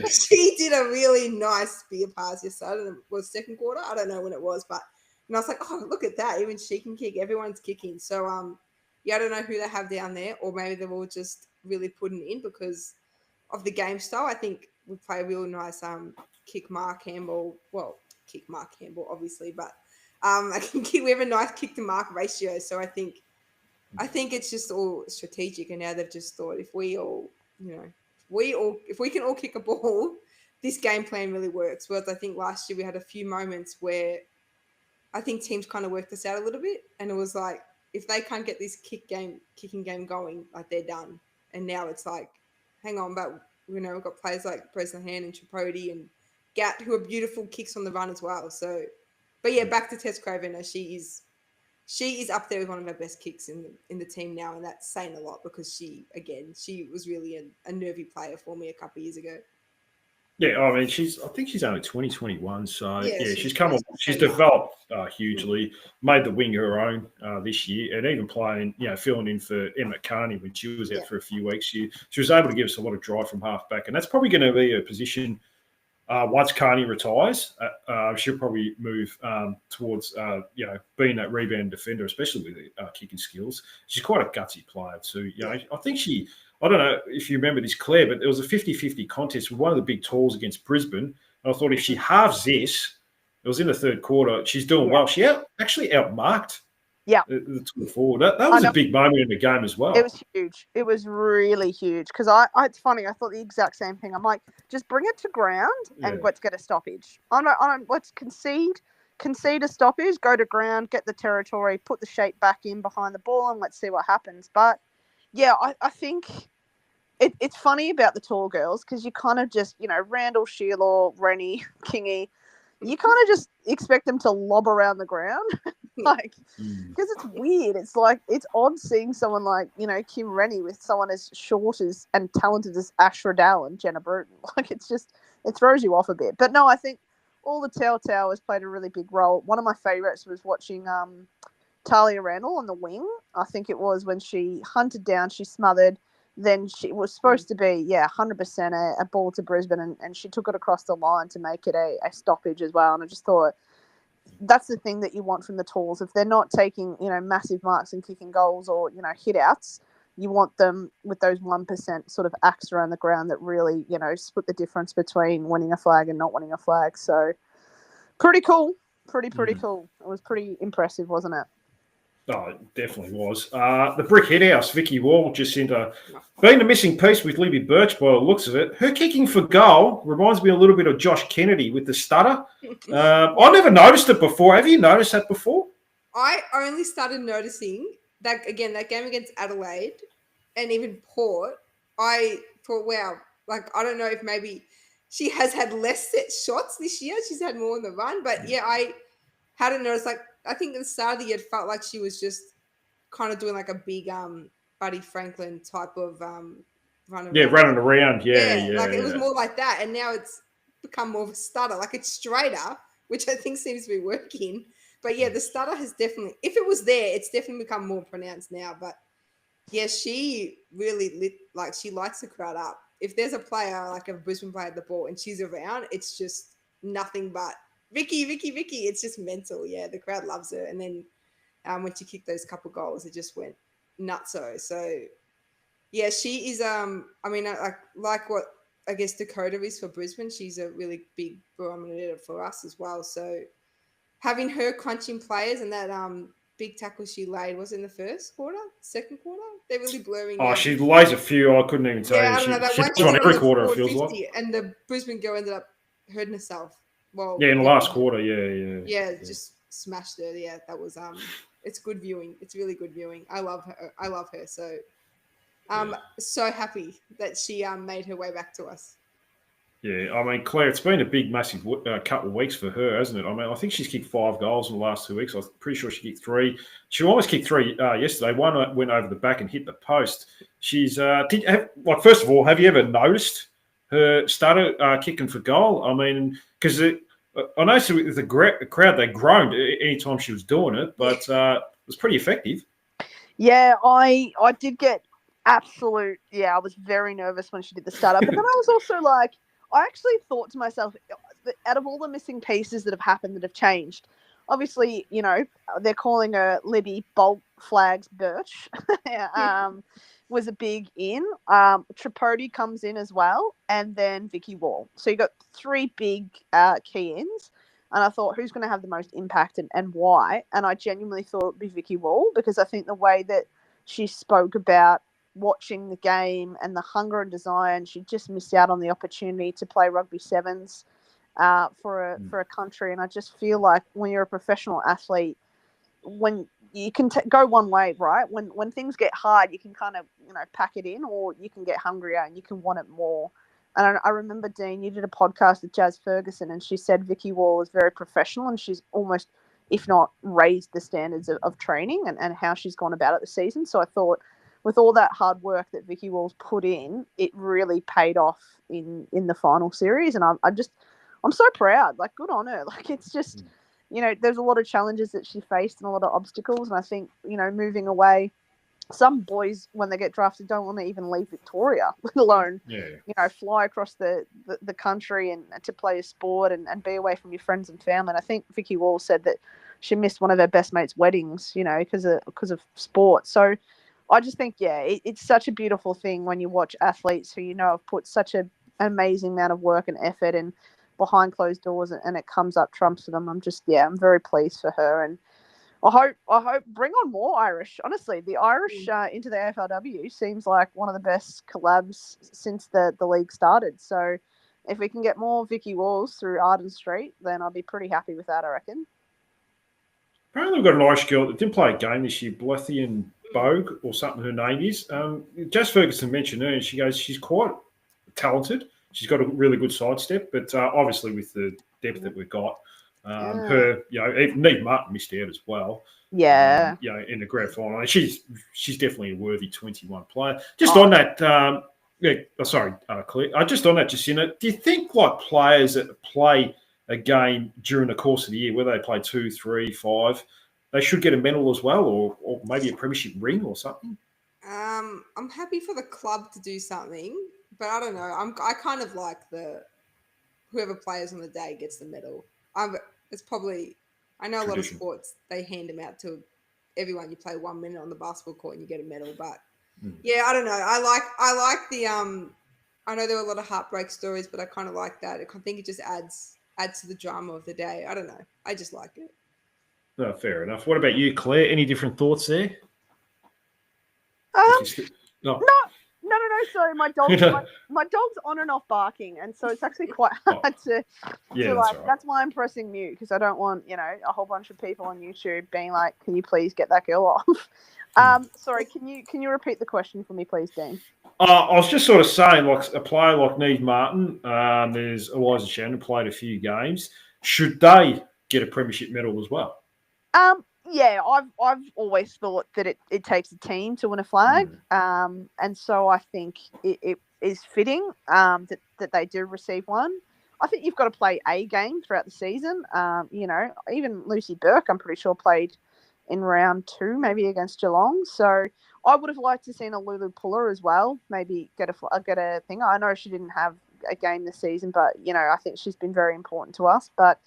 She did a really nice spear pass yesterday. I don't know, it was second quarter, I don't know when it was, but and I was like, oh, look at that, even she can kick, everyone's kicking. So I don't know who they have down there, or maybe they're all just really putting in because of the game style. I think we play a real nice kick Mark Campbell, obviously, but I think we have a nice kick to mark ratio. So I think it's just all strategic, and now they've just thought if we can all kick a ball, this game plan really works. Whereas I think last year we had a few moments where I think teams kind of worked this out a little bit, and it was like, if they can't get this kicking game going, like, they're done. And now it's like, hang on, but you know, we've got players like Bresnahan and Tripodi and Gat, who are beautiful kicks on the run as well. So, but yeah, back to Tess Craven. She is up there with one of our best kicks in the team now, and that's saying a lot because she was really a nervy player for me a couple of years ago. Yeah, I mean, I think she's only 2021, so she's come on. She's developed hugely, made the wing her own this year, and even playing, filling in for Emma Carney when she was out for a few weeks. She was able to give us a lot of drive from half back, and that's probably going to be a position once Carney retires, she'll probably move towards being that rebound defender, especially with kicking skills. She's quite a gutsy player too. I think I don't know if you remember this, Claire, but there was a 50-50 contest with one of the big talls against Brisbane. And I thought if she halves this, it was in the third quarter, she's doing well. She actually outmarked the tall forward. That was a big moment in the game as well. It was huge. It was really huge because it's funny. I thought the exact same thing. I'm like, just bring it to ground and let's get a stoppage. Let's concede a stoppage, go to ground, get the territory, put the shape back in behind the ball, and let's see what happens. But yeah, I think it's funny about the tall girls because you kind of just, Randall, Sheila, Rennie, Kingy, you kind of just expect them to lob around the ground. Because it's weird. It's like, it's odd seeing someone like, Kim Rennie with someone as short as and talented as Ash Riddell and Jenna Bruton. Like, it throws you off a bit. But no, I think all the telltales played a really big role. One of my favorites was watching Talia Randall on the wing. I think it was when she hunted down, she smothered, then she was supposed to be, 100% a ball to Brisbane, and she took it across the line to make it a stoppage as well. And I just thought, that's the thing that you want from the talls. If they're not taking, massive marks and kicking goals or, hit outs, you want them with those 1% sort of acts around the ground that really, split the difference between winning a flag and not winning a flag. So pretty cool. Pretty cool. It was pretty impressive, wasn't it? Oh, it definitely was. The Brick Headhouse, Vicky Wall, just being the missing piece with Libby Birch by the looks of it. Her kicking for goal reminds me a little bit of Josh Kennedy with the stutter. I never noticed it before. Have you noticed that before? I only started noticing that, again, that game against Adelaide and even Port. I thought, wow, like, I don't know if maybe she has had less set shots this year. She's had more in the run. But, yeah, I hadn't noticed, like, I think at the start of the year, it felt like she was just kind of doing like a big Buddy Franklin type of run around. Yeah, running around. Yeah. It was more like that. And now it's become more of a stutter. Like, it's straighter, which I think seems to be working. But, yeah, the stutter has definitely, if it was there, it's definitely become more pronounced now. But, yeah, she really she lights the crowd up. If there's a player, like a Brisbane player at the ball and she's around, it's just nothing but Vicky. It's just mental. Yeah, the crowd loves her. And then when she kicked those couple goals, it just went nutso. So, yeah, she is, like what I guess Dakota is for Brisbane. She's a really big barometer for us as well. So, having her crunching players and that big tackle she laid was in the first quarter, second quarter. They're really blurring. Oh, she lays a few. I couldn't even tell you. I don't know. That she's on every quarter, it feels like. And the Brisbane girl ended up hurting herself. Well, in the last quarter, yeah. Yeah, just smashed her. Yeah, that was it's good viewing. It's really good viewing. I love her. So so happy that she made her way back to us. Yeah, I mean, Claire, it's been a big, massive couple of weeks for her, hasn't it? I mean, I think she's kicked 5 goals in the last 2 weeks. I'm pretty sure she kicked 3. She almost kicked 3 yesterday. One went over the back and hit the post. She's first of all, have you ever noticed her started kicking for goal? I mean, because I noticed with the crowd, they groaned any time she was doing it, but it was pretty effective. Yeah, I did get absolute. Yeah, I was very nervous when she did the startup, but then I was also like, I actually thought to myself, out of all the missing pieces that have happened that have changed, obviously, they're calling her Libby Bolt Flags Birch. Was a big in. Tripodi comes in as well, and then Vicky Wall. So you got 3 big key ins, and I thought, who's going to have the most impact and why? And I genuinely thought it would be Vicky Wall, because I think the way that she spoke about watching the game and the hunger and desire, and she just missed out on the opportunity to play rugby sevens for a country. And I just feel like when you're a professional athlete, when you can go one way, right? When things get hard, you can kind of, pack it in, or you can get hungrier and you can want it more. And I remember, Dean, you did a podcast with Jazz Ferguson, and she said Vicky Wall is very professional, and she's almost, if not raised the standards of training and how she's gone about it this season. So I thought, with all that hard work that Vicky Wall's put in, it really paid off in the final series. And I'm so proud. Like, good on her. Like, it's just, there's a lot of challenges that she faced and a lot of obstacles. And I think, moving away some boys, when they get drafted, don't want to even leave Victoria, let alone, fly across the country and to play a sport and be away from your friends and family. And I think Vicky Wall said that she missed one of her best mates' weddings, because of sport. So I just think, it's such a beautiful thing when you watch athletes who have put such an amazing amount of work and effort and behind closed doors, and it comes up trumps for them. I'm very pleased for her, and I hope bring on more Irish. Honestly, the Irish into the AFLW seems like one of the best collabs since the league started. So if we can get more Vicky Walls through Arden Street, then I'll be pretty happy with that, I reckon. Apparently we've got an Irish girl that didn't play a game this year, Blethian Bogue or something her name is. Jess Ferguson mentioned her and she goes, she's quite talented. She's got a really good sidestep, but obviously with the depth that we've got, her, Neve Martin missed out as well. Yeah. In the grand final. And she's definitely a worthy 21 player. Just on that, Claire, just on that, Jacinta, do you think players that play a game during the course of the year, whether they play 2, 3, 5, they should get a medal as well, or maybe a premiership ring or something? I'm happy for the club to do something, but I don't know. I kind of like whoever plays on the day gets the medal. It's probably, I know a lot of sports, they hand them out to everyone. You play 1 minute on the basketball court and you get a medal. But I don't know. I like the I know there were a lot of heartbreak stories, but I kind of like that. I think it just adds to the drama of the day. I don't know. I just like it. No, fair enough. What about you, Claire? Any different thoughts there? No. Sorry, my dog's on and off barking, and so it's actually quite hard to like. That's why I'm pressing mute, because I don't want a whole bunch of people on YouTube being like, "Can you please get that girl off?" Sorry, can you repeat the question for me, please, Dean? I was just sort of saying, like a player like Neve Martin, there's Eliza Shannon played a few games. Should they get a premiership medal as well? Yeah, I've always thought that it takes a team to win a flag, and so I think it is fitting that they do receive one. I think you've got to play a game throughout the season. Even Lucy Burke, I'm pretty sure, played in round 2, maybe against Geelong. So I would have liked to seen a Lulu Puller as well, maybe get a thing. I know she didn't have a game this season, but I think she's been very important to us. But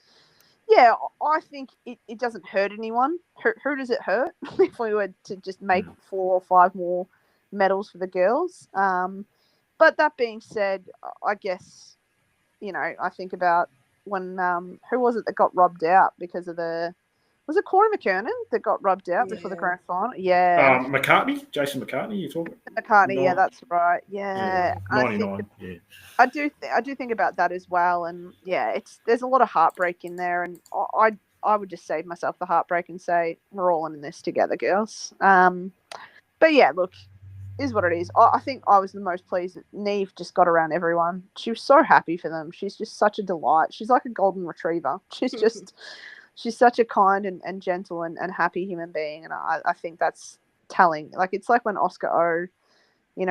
yeah, I think it doesn't hurt anyone. Who does it hurt if we were to just make 4 or 5 more medals for the girls? But that being said, I guess, I think about when, who was it that got rubbed out because of was it Corey McKernan that got rubbed out before the grand final? Yeah. Jason McCartney, you're talking? McCartney, yeah, that's right. Yeah. 99, I do think about that as well, and there's a lot of heartbreak in there, and I would just save myself the heartbreak and say we're all in this together, girls. But yeah, look, is what it is. I think I was the most pleased that Neve just got around everyone. She was so happy for them. She's just such a delight. She's like a golden retriever. She's such a kind and gentle and happy human being, and I think that's telling. Like, it's like when Oscar O,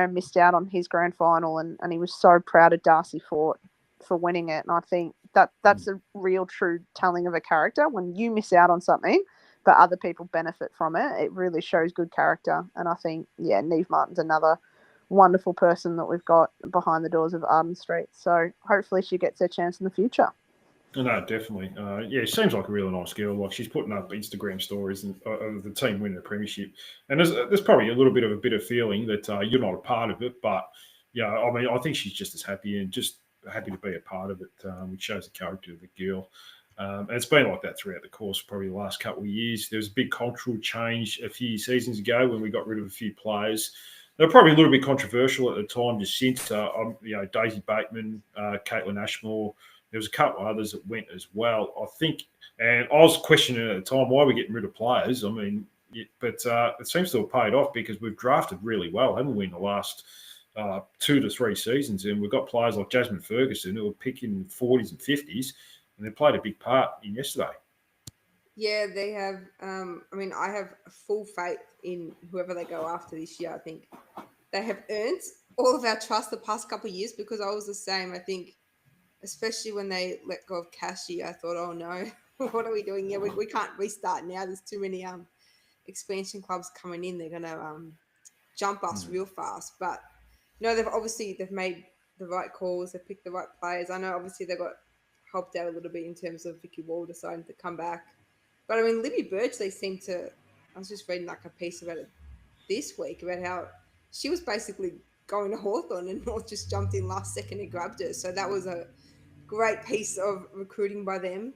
missed out on his grand final, and he was so proud of Darcy Fort for winning it. And I think that's a real true telling of a character. When you miss out on something, but other people benefit from it, it really shows good character. And I think, Neve Martin's another wonderful person that we've got behind the doors of Arden Street. So hopefully she gets her chance in the future. No, definitely. It seems like a really nice girl. Like, she's putting up Instagram stories of the team winning the premiership, and there's probably a little bit of a bitter feeling that you're not a part of it. But I think she's just as happy and just happy to be a part of it, which shows the character of the girl. And it's been like that throughout the course, probably the last couple of years. There was a big cultural change a few seasons ago when we got rid of a few players. They were probably a little bit controversial at the time, Jacinta, Daisy Bateman, Caitlin Ashmore. There was a couple of others that went as well, I think. And I was questioning at the time, why are we getting rid of players? I mean, but it seems to have paid off because we've drafted really well, haven't we, in the last 2 to 3 seasons? And we've got players like Jasmine Ferguson who are picking 40s and 50s, and they played a big part in yesterday. Yeah, they have. I have full faith in whoever they go after this year. I think they have earned all of our trust the past couple of years, because I was the same. I think, especially when they let go of Cashy, I thought, oh no, what are we doing here? We can't restart now. There's too many expansion clubs coming in. They're gonna jump us real fast. But they've made the right calls. They've picked the right players. I know obviously they got helped out a little bit in terms of Vicky Wall deciding to come back. But I mean, Libby Birch, they seem to. I was just reading like a piece about it this week about how she was basically going to Hawthorn and North just jumped in last second and grabbed her. So that was a great piece of recruiting by them.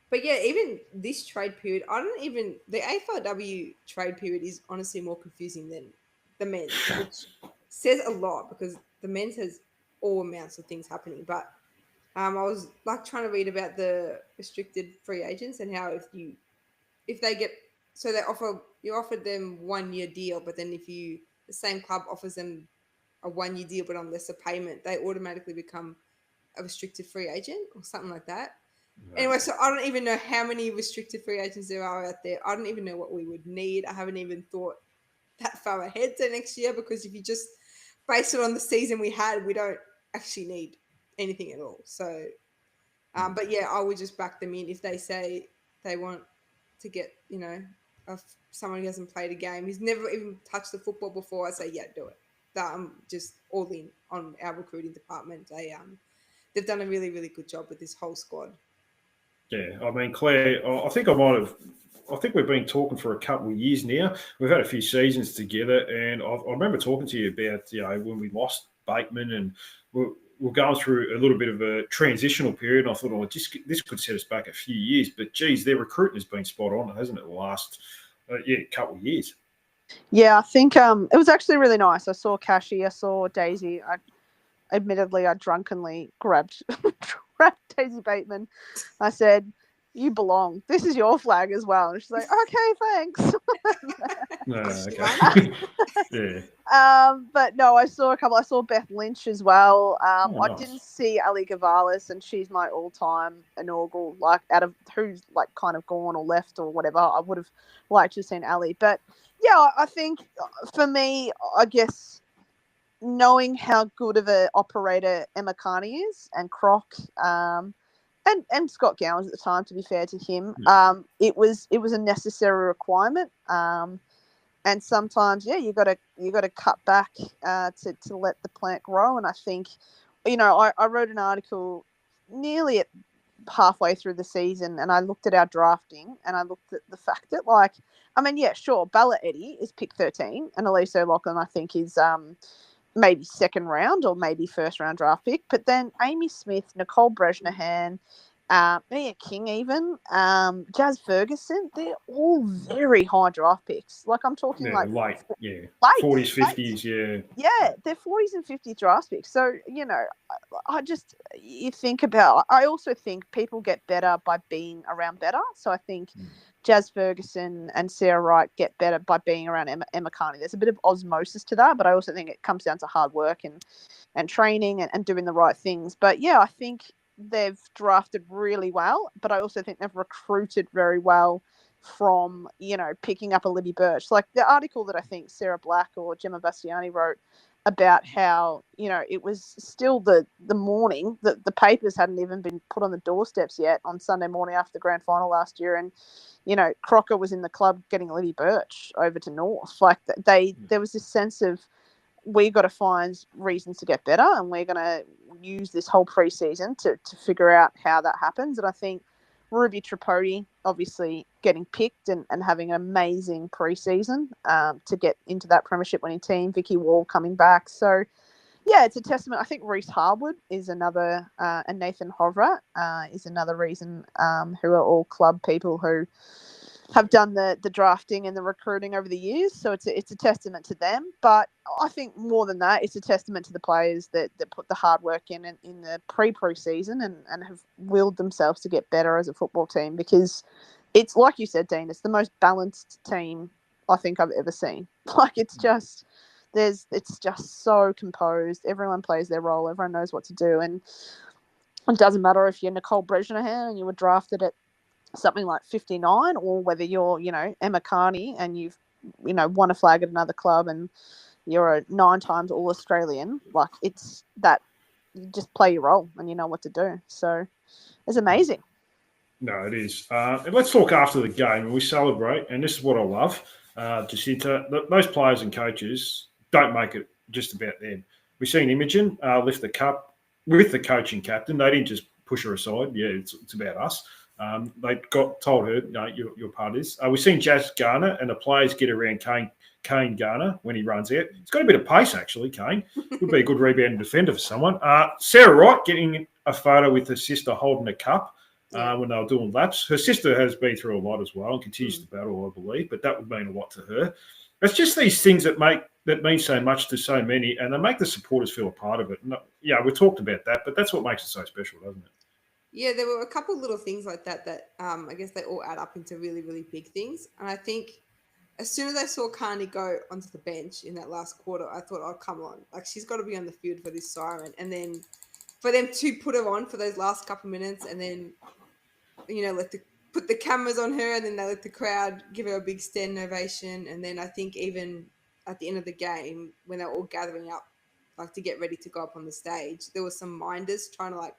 But yeah, even this trade period, the AFLW trade period is honestly more confusing than the men's, which says a lot because the men's has all amounts of things happening. But I was like trying to read about the restricted free agents and how if they get, so you offered them 1 year deal, but then if the same club offers them a 1 year deal but on lesser payment, they automatically become a restricted free agent or something like that. Anyway, so I don't even know how many restricted free agents there are out there. I don't even know what we would need. I haven't even thought that far ahead to next year because if you just base it on the season we had, we don't actually need anything at all. So, but yeah, I would just back them in if they say they want to get, someone who hasn't played a game, who's never even touched the football before. I say, yeah, do it. I'm just all in on our recruiting department. They've done a really, really good job with this whole squad. Yeah, I mean, Claire, I think we've been talking for a couple of years now. We've had a few seasons together, and I remember talking to you about, when we lost Bateman and we're going through a little bit of a transitional period. And I thought, this could set us back a few years. But, geez, their recruiting has been spot on, hasn't it, the last couple of years? Yeah, I think it was actually really nice. I saw Cashy, I saw Daisy. Admittedly, I drunkenly grabbed Daisy Bateman. I said, "You belong. This is your flag as well." And she's like, "Okay, thanks." Okay. Yeah. But no, I saw a couple. I saw Beth Lynch as well. Nice. I didn't see Ali Gavalis, and she's my all-time inaugural. Like out of who's like kind of gone or left or whatever, I would have liked to have seen Ali. But yeah, I think for me, I guess, knowing how good of an operator Emma Carney is and Croc, and Scott Gowans at the time, to be fair to him, it was a necessary requirement. And sometimes, you got to cut back to let the plant grow. And I think, I wrote an article nearly at halfway through the season, and I looked at our drafting, and I looked at the fact that, Bella Eddy is pick 13, and Elise O'Loughlin, I think, is maybe second round or maybe first round draft pick. But then Amy Smith, Nicole Bresnahan, Mia King even, Jazz Ferguson, they're all very high draft picks. Like I'm talking late, late. 40s, 50s, yeah. Yeah, they're 40s and 50s draft picks. So, you think about, I also think people get better by being around better. So I think Jazz Ferguson and Sarah Wright get better by being around Emma Carney. There's a bit of osmosis to that, but I also think it comes down to hard work and training and doing the right things. But yeah, I think they've drafted really well, but I also think they've recruited very well from, picking up a Libby Birch. Like the article that I think Sarah Black or Gemma Bastiani wrote about how, it was still the morning that the papers hadn't even been put on the doorsteps yet on Sunday morning after the grand final last year. And, Crocker was in the club getting Libby Birch over to North. Like there was this sense of, we got to find reasons to get better, and we're going to use this whole preseason to figure out how that happens. And I think Ruby Tripodi obviously getting picked and having an amazing preseason to get into that premiership winning team. Vicky Wall coming back. So, yeah, it's a testament. I think Reese Harwood is another, and Nathan Hovrat is another reason, who are all club people who have done the drafting and the recruiting over the years. So it's a testament to them. But I think more than that, it's a testament to the players that put the hard work in the pre-season and have willed themselves to get better as a football team, because it's like you said, Dean, it's the most balanced team I think I've ever seen. Like it's just so composed. Everyone plays their role. Everyone knows what to do. And it doesn't matter if you're Nicole Bresnahan and you were drafted at something like 59, or whether you're, Emma Carney and you've, won a flag at another club and you're a 9 times All-Australian. Like it's that, you just play your role and you know what to do. So it's amazing. No, it is. And let's talk after the game, and we celebrate. And this is what I love. Jacinta, most players and coaches don't make it just about them. We've seen Imogen lift the cup with the coaching captain. They didn't just push her aside. Yeah, it's about us. They told her, no, you're part of this. We've seen Jazz Garner and the players get around Kane Garner when he runs out. He's got a bit of pace, actually, Kane. Would be a good rebound defender for someone. Sarah Wright getting a photo with her sister holding a cup when they were doing laps. Her sister has been through a lot as well and continues to battle, I believe, but that would mean a lot to her. It's just these things that mean so much to so many, and they make the supporters feel a part of it. And, yeah, we talked about that, but that's what makes it so special, doesn't it? Yeah, there were a couple little things like that I guess they all add up into really, really big things. And I think as soon as I saw Carney go onto the bench in that last quarter, I thought, oh, come on. Like, she's got to be on the field for this siren. And then for them to put her on for those last couple of minutes and then, put the cameras on her and then they let the crowd give her a big standing ovation. And then I think even at the end of the game, when they were all gathering up, like, to get ready to go up on the stage, there were some minders trying to,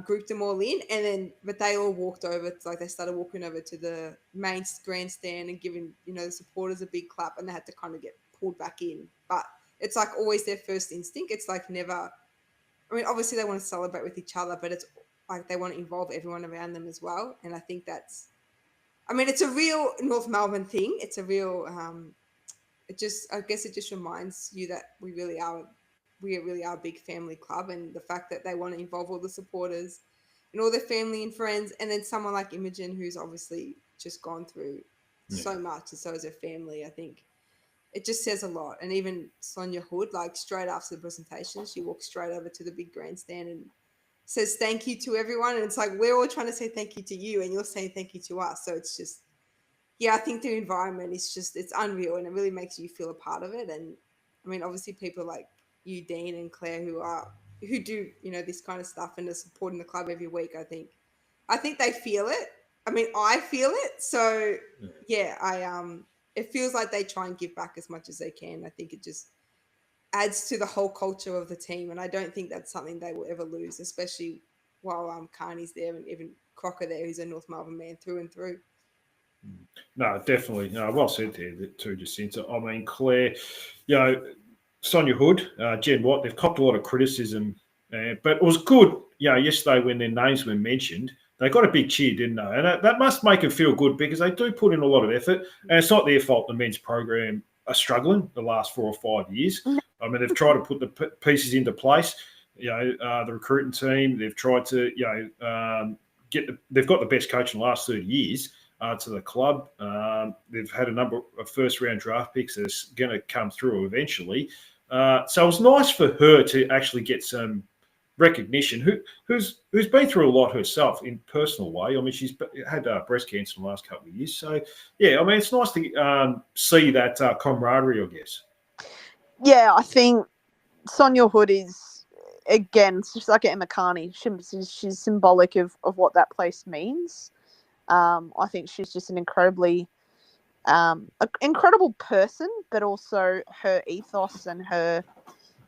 group them all in, but they all walked over. It's like they started walking over to the main grandstand and giving the supporters a big clap, and they had to kind of get pulled back in. But it's like always their first instinct. It's like never. I mean, obviously they want to celebrate with each other, but it's like they want to involve everyone around them as well. And I think that's. I mean, it's a real North Melbourne thing. It's a real. I guess it just reminds you that we really are a big family club, and the fact that they want to involve all the supporters and all their family and friends, and then someone like Imogen, who's obviously just gone through so much, and so is her family. I think it just says a lot. And even Sonia Hood, like straight after the presentation, she walks straight over to the big grandstand and says thank you to everyone. And it's like, we're all trying to say thank you to you, and you're saying thank you to us. So it's just, I think the environment is it's unreal, and it really makes you feel a part of it. And I mean, obviously people like you, Dean, and Claire, who do this kind of stuff and are supporting the club every week. I think they feel it. I mean, I feel it. So it feels like they try and give back as much as they can. I think it just adds to the whole culture of the team, and I don't think that's something they will ever lose, especially while Carney's there and even Crocker there, who's a North Melbourne man through and through. No, definitely. No, well said there too, Jacinta. I mean, Claire, Sonia Hood, Jen Watt, they've copped a lot of criticism, but it was good, yesterday when their names were mentioned. They got a big cheer, didn't they? And that must make them feel good because they do put in a lot of effort. And it's not their fault the men's program are struggling the last 4 or 5 years. I mean, they've tried to put the pieces into place. The recruiting team, they've tried to, they've got the best coach in the last 30 years to the club. They've had a number of first-round draft picks that's going to come through eventually. So it was nice for her to actually get some recognition. Who's been through a lot herself in personal way. I mean, she's had breast cancer in the last couple of years. So yeah, I mean, it's nice to see that camaraderie, I guess. Yeah, I think Sonia Hood is, again, just like Emma Carney. She's symbolic of what that place means. I think she's just an incredible person, but also her ethos and her,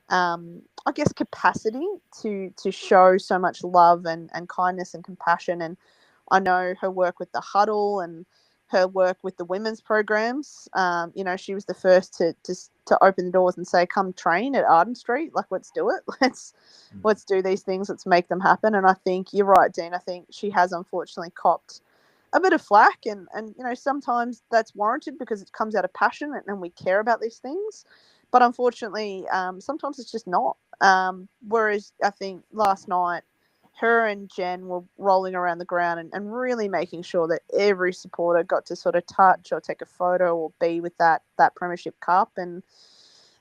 I guess, capacity to show so much love and kindness and compassion. And I know her work with the Huddle and her work with the women's programs. She was the first to open the doors and say, come train at Arden Street. Like, let's do it. Let's do these things. Let's make them happen. And I think you're right, Dean. I think she has unfortunately copped a bit of flack, and sometimes that's warranted because it comes out of passion and we care about these things. But unfortunately, sometimes it's just not. Whereas I think last night, her and Jen were rolling around the ground and really making sure that every supporter got to sort of touch or take a photo or be with that Premiership Cup. And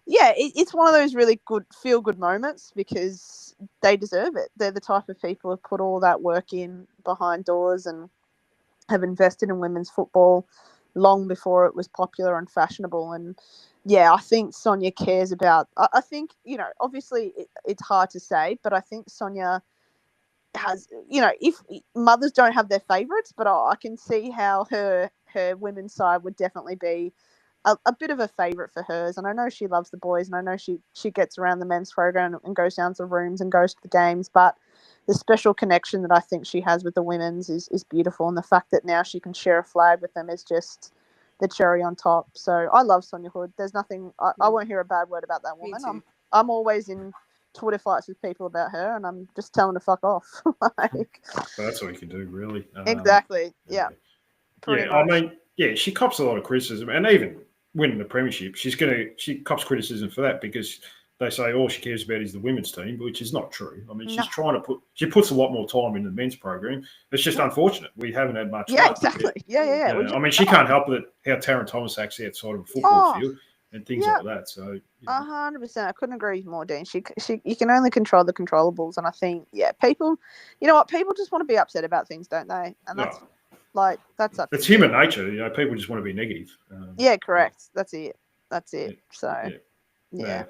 yeah, it's one of those really good feel-good moments because they deserve it. They're the type of people who put all that work in behind doors and have invested in women's football long before it was popular and fashionable. And yeah, I think Sonia cares about, I think, obviously it's hard to say, but I think Sonia has, if mothers don't have their favourites, but I can see how her women's side would definitely be a bit of a favourite for hers. And I know she loves the boys, and I know she gets around the men's program and goes down to the rooms and goes to the games, but the special connection that I think she has with the women's is beautiful. And the fact that now she can share a flag with them is just the cherry on top. So I love Sonia Hood. There's nothing. I won't hear a bad word about that Me woman. too. I'm always in Twitter fights with people about her, and I'm just telling her to fuck off. Like, That's all you can do, really. exactly. Yeah. Pretty I much. mean, yeah, she cops a lot of criticism, and even winning the premiership, she cops criticism for that because they say all she cares about is the women's team, which is not true. I mean, No. she puts a lot more time in the men's program. It's just unfortunate we haven't had much. Yeah, luck. exactly. Yeah. You know, I mean, she can't help it how Taryn Thomas acts outside of a football field and things like that. So, you know. 100%. I couldn't agree more, Dean. You can only control the controllables, and I think, people, you know what? People just want to be upset about things, don't they? And that's that's up. It's human nature. You know, people just want to be negative. Yeah, correct. That's it. So, yeah.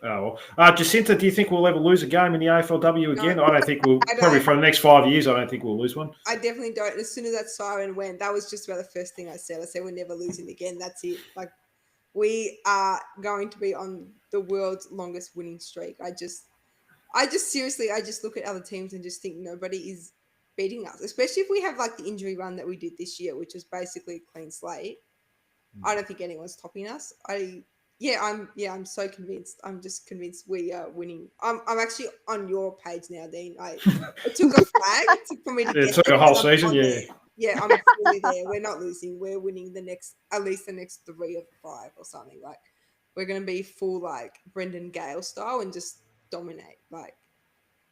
Oh, well. Jacinta, do you think we'll ever lose a game in the AFLW again? I don't think we'll. Probably for the next 5 years, I don't think we'll lose one. I definitely don't. As soon as that siren went, that was just about the first thing I said. I said we're never losing again. That's it. Like, we are going to be on the world's longest winning streak. I just seriously, I just look at other teams and just think nobody is beating us, especially if we have like the injury run that we did this year, which was basically a clean slate. I don't think anyone's topping us. I'm so convinced. I'm just convinced we are winning. I'm actually on your page now, Dean. It took a flag for me to get it took there, a whole but I'm season, on yeah. there. Yeah, I'm fully there. We're not losing. We're winning at least the next 3 or 5 or something. Like, we're gonna be full like Brendan Gale style and just dominate. Like,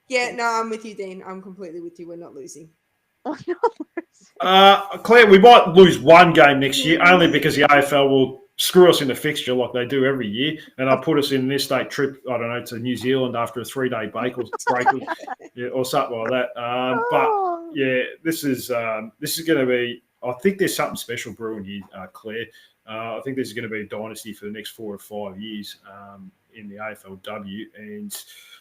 I'm with you, Dean. I'm completely with you. We're not losing. Claire, we might lose one game next year only because the AFL will screw us in the fixture like they do every year, and they'll put us in an interstate trip, I don't know, to New Zealand after a 3-day break or something like that. But yeah, this is going to be. I think there's something special brewing here, Claire. I think this is going to be a dynasty for the next 4 or 5 years in the AFLW, and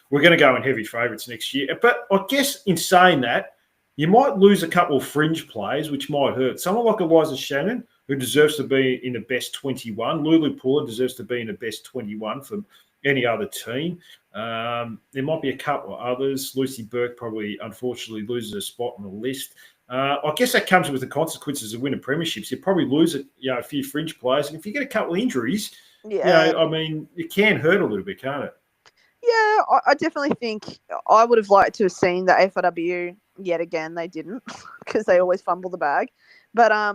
we're going to go in heavy favourites next year. But I guess in saying that, you might lose a couple of fringe players, which might hurt. Someone like Eliza Shannon, who deserves to be in the best 21. Lulu Puller deserves to be in the best 21 for any other team. There might be a couple of others. Lucy Burke probably, unfortunately, loses a spot on the list. I guess that comes with the consequences of winning premierships. You probably lose a few fringe players. And if you get a couple of injuries, I mean, it can hurt a little bit, can't it? Yeah, I definitely think I would have liked to have seen the AFLW yet again. They didn't because they always fumble the bag. But I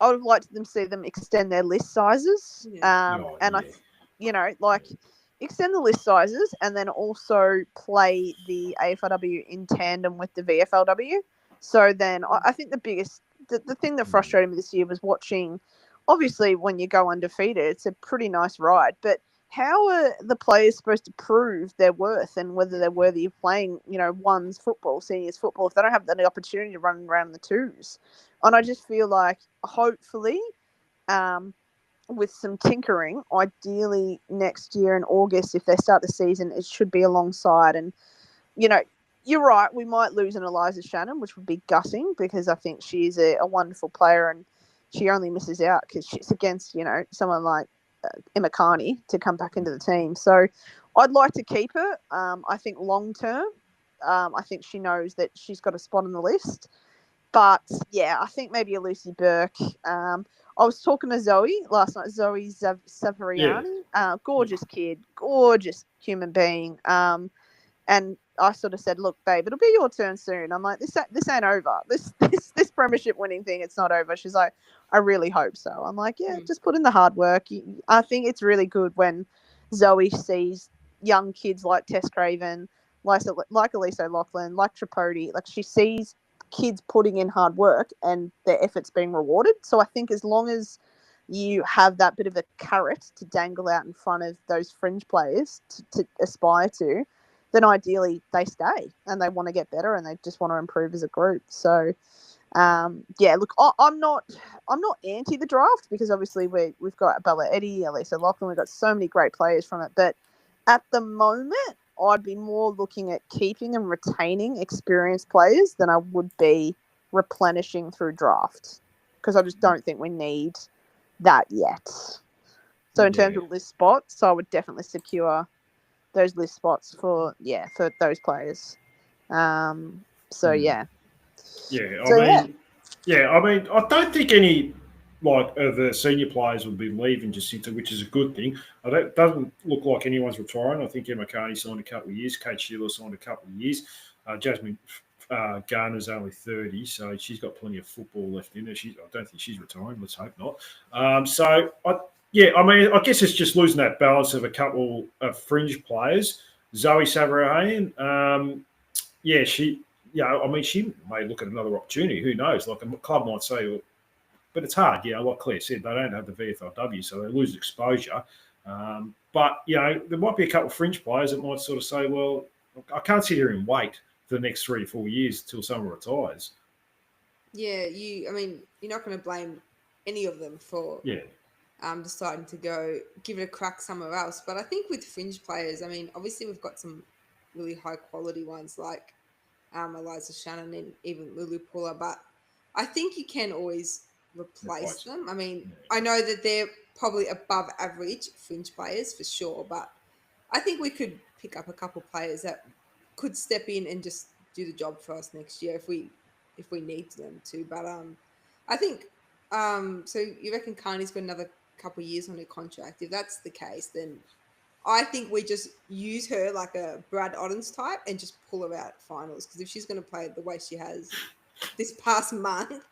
would have liked them see them extend their list sizes. Extend the list sizes and then also play the AFLW in tandem with the VFLW. So then I think the thing that frustrated me this year was watching, obviously when you go undefeated, it's a pretty nice ride, but how are the players supposed to prove their worth and whether they're worthy of playing, ones football, seniors football, if they don't have the opportunity to run around in the twos? And I just feel like hopefully with some tinkering, ideally next year in August, if they start the season, it should be alongside. And, you're right, we might lose an Eliza Shannon, which would be gutting because I think she's a wonderful player and she only misses out because she's against, someone like Emma Carney to come back into the team. So I'd like to keep her. I think long term, I think she knows that she's got a spot on the list. But yeah, I think maybe a Lucy Burke. I was talking to Zoe last night, Zoe Savariani. Gorgeous kid, gorgeous human being. And I sort of said, look, babe, it'll be your turn soon. I'm like, this ain't over. This premiership winning thing, it's not over. She's like, I really hope so. I'm like, yeah, just put in the hard work. I think it's really good when Zoe sees young kids like Tess Craven, like Elise O'Loughlin, like Tripodi, like she sees kids putting in hard work and their efforts being rewarded. So I think as long as you have that bit of a carrot to dangle out in front of those fringe players to aspire to, then ideally they stay and they want to get better and they just want to improve as a group. So, look, I'm not anti the draft because obviously we've got Bella Eddy, Elise O'Loughlin, we've got so many great players from it. But at the moment, I'd be more looking at keeping and retaining experienced players than I would be replenishing through draft because I just don't think we need that yet. So in terms of list spots, I would definitely secure those list spots for those players. I mean, I don't think any the senior players would be leaving Jacinta, which is a good thing. It doesn't look like anyone's retiring. I think Emma Carney signed a couple of years. Kate Sheila signed a couple of years. Jasmine Garner's only 30, so she's got plenty of football left in her. I don't think she's retiring. Let's hope not. I guess it's just losing that balance of a couple of fringe players. Zoe Savarayan, she may look at another opportunity. Who knows? Like a club might say, but it's hard. Like Claire said, they don't have the VFLW, so they lose exposure. But there might be a couple of fringe players that might sort of say, well, I can't sit here and wait for the next 3 or 4 years till someone retires. Yeah, you're not going to blame any of them for deciding to go give it a crack somewhere else. But I think with fringe players, obviously we've got some really high quality ones like Eliza Shannon and even Lulu Pula, but I think you can always replace them. I know that they're probably above average fringe players for sure, but I think we could pick up a couple of players that could step in and just do the job for us next year if we need them to. But I think so you reckon Carney's got another couple of years on her contract? If that's the case, then I think we just use her like a Brad Ottens type and just pull her out at finals, because if she's going to play the way she has this past month,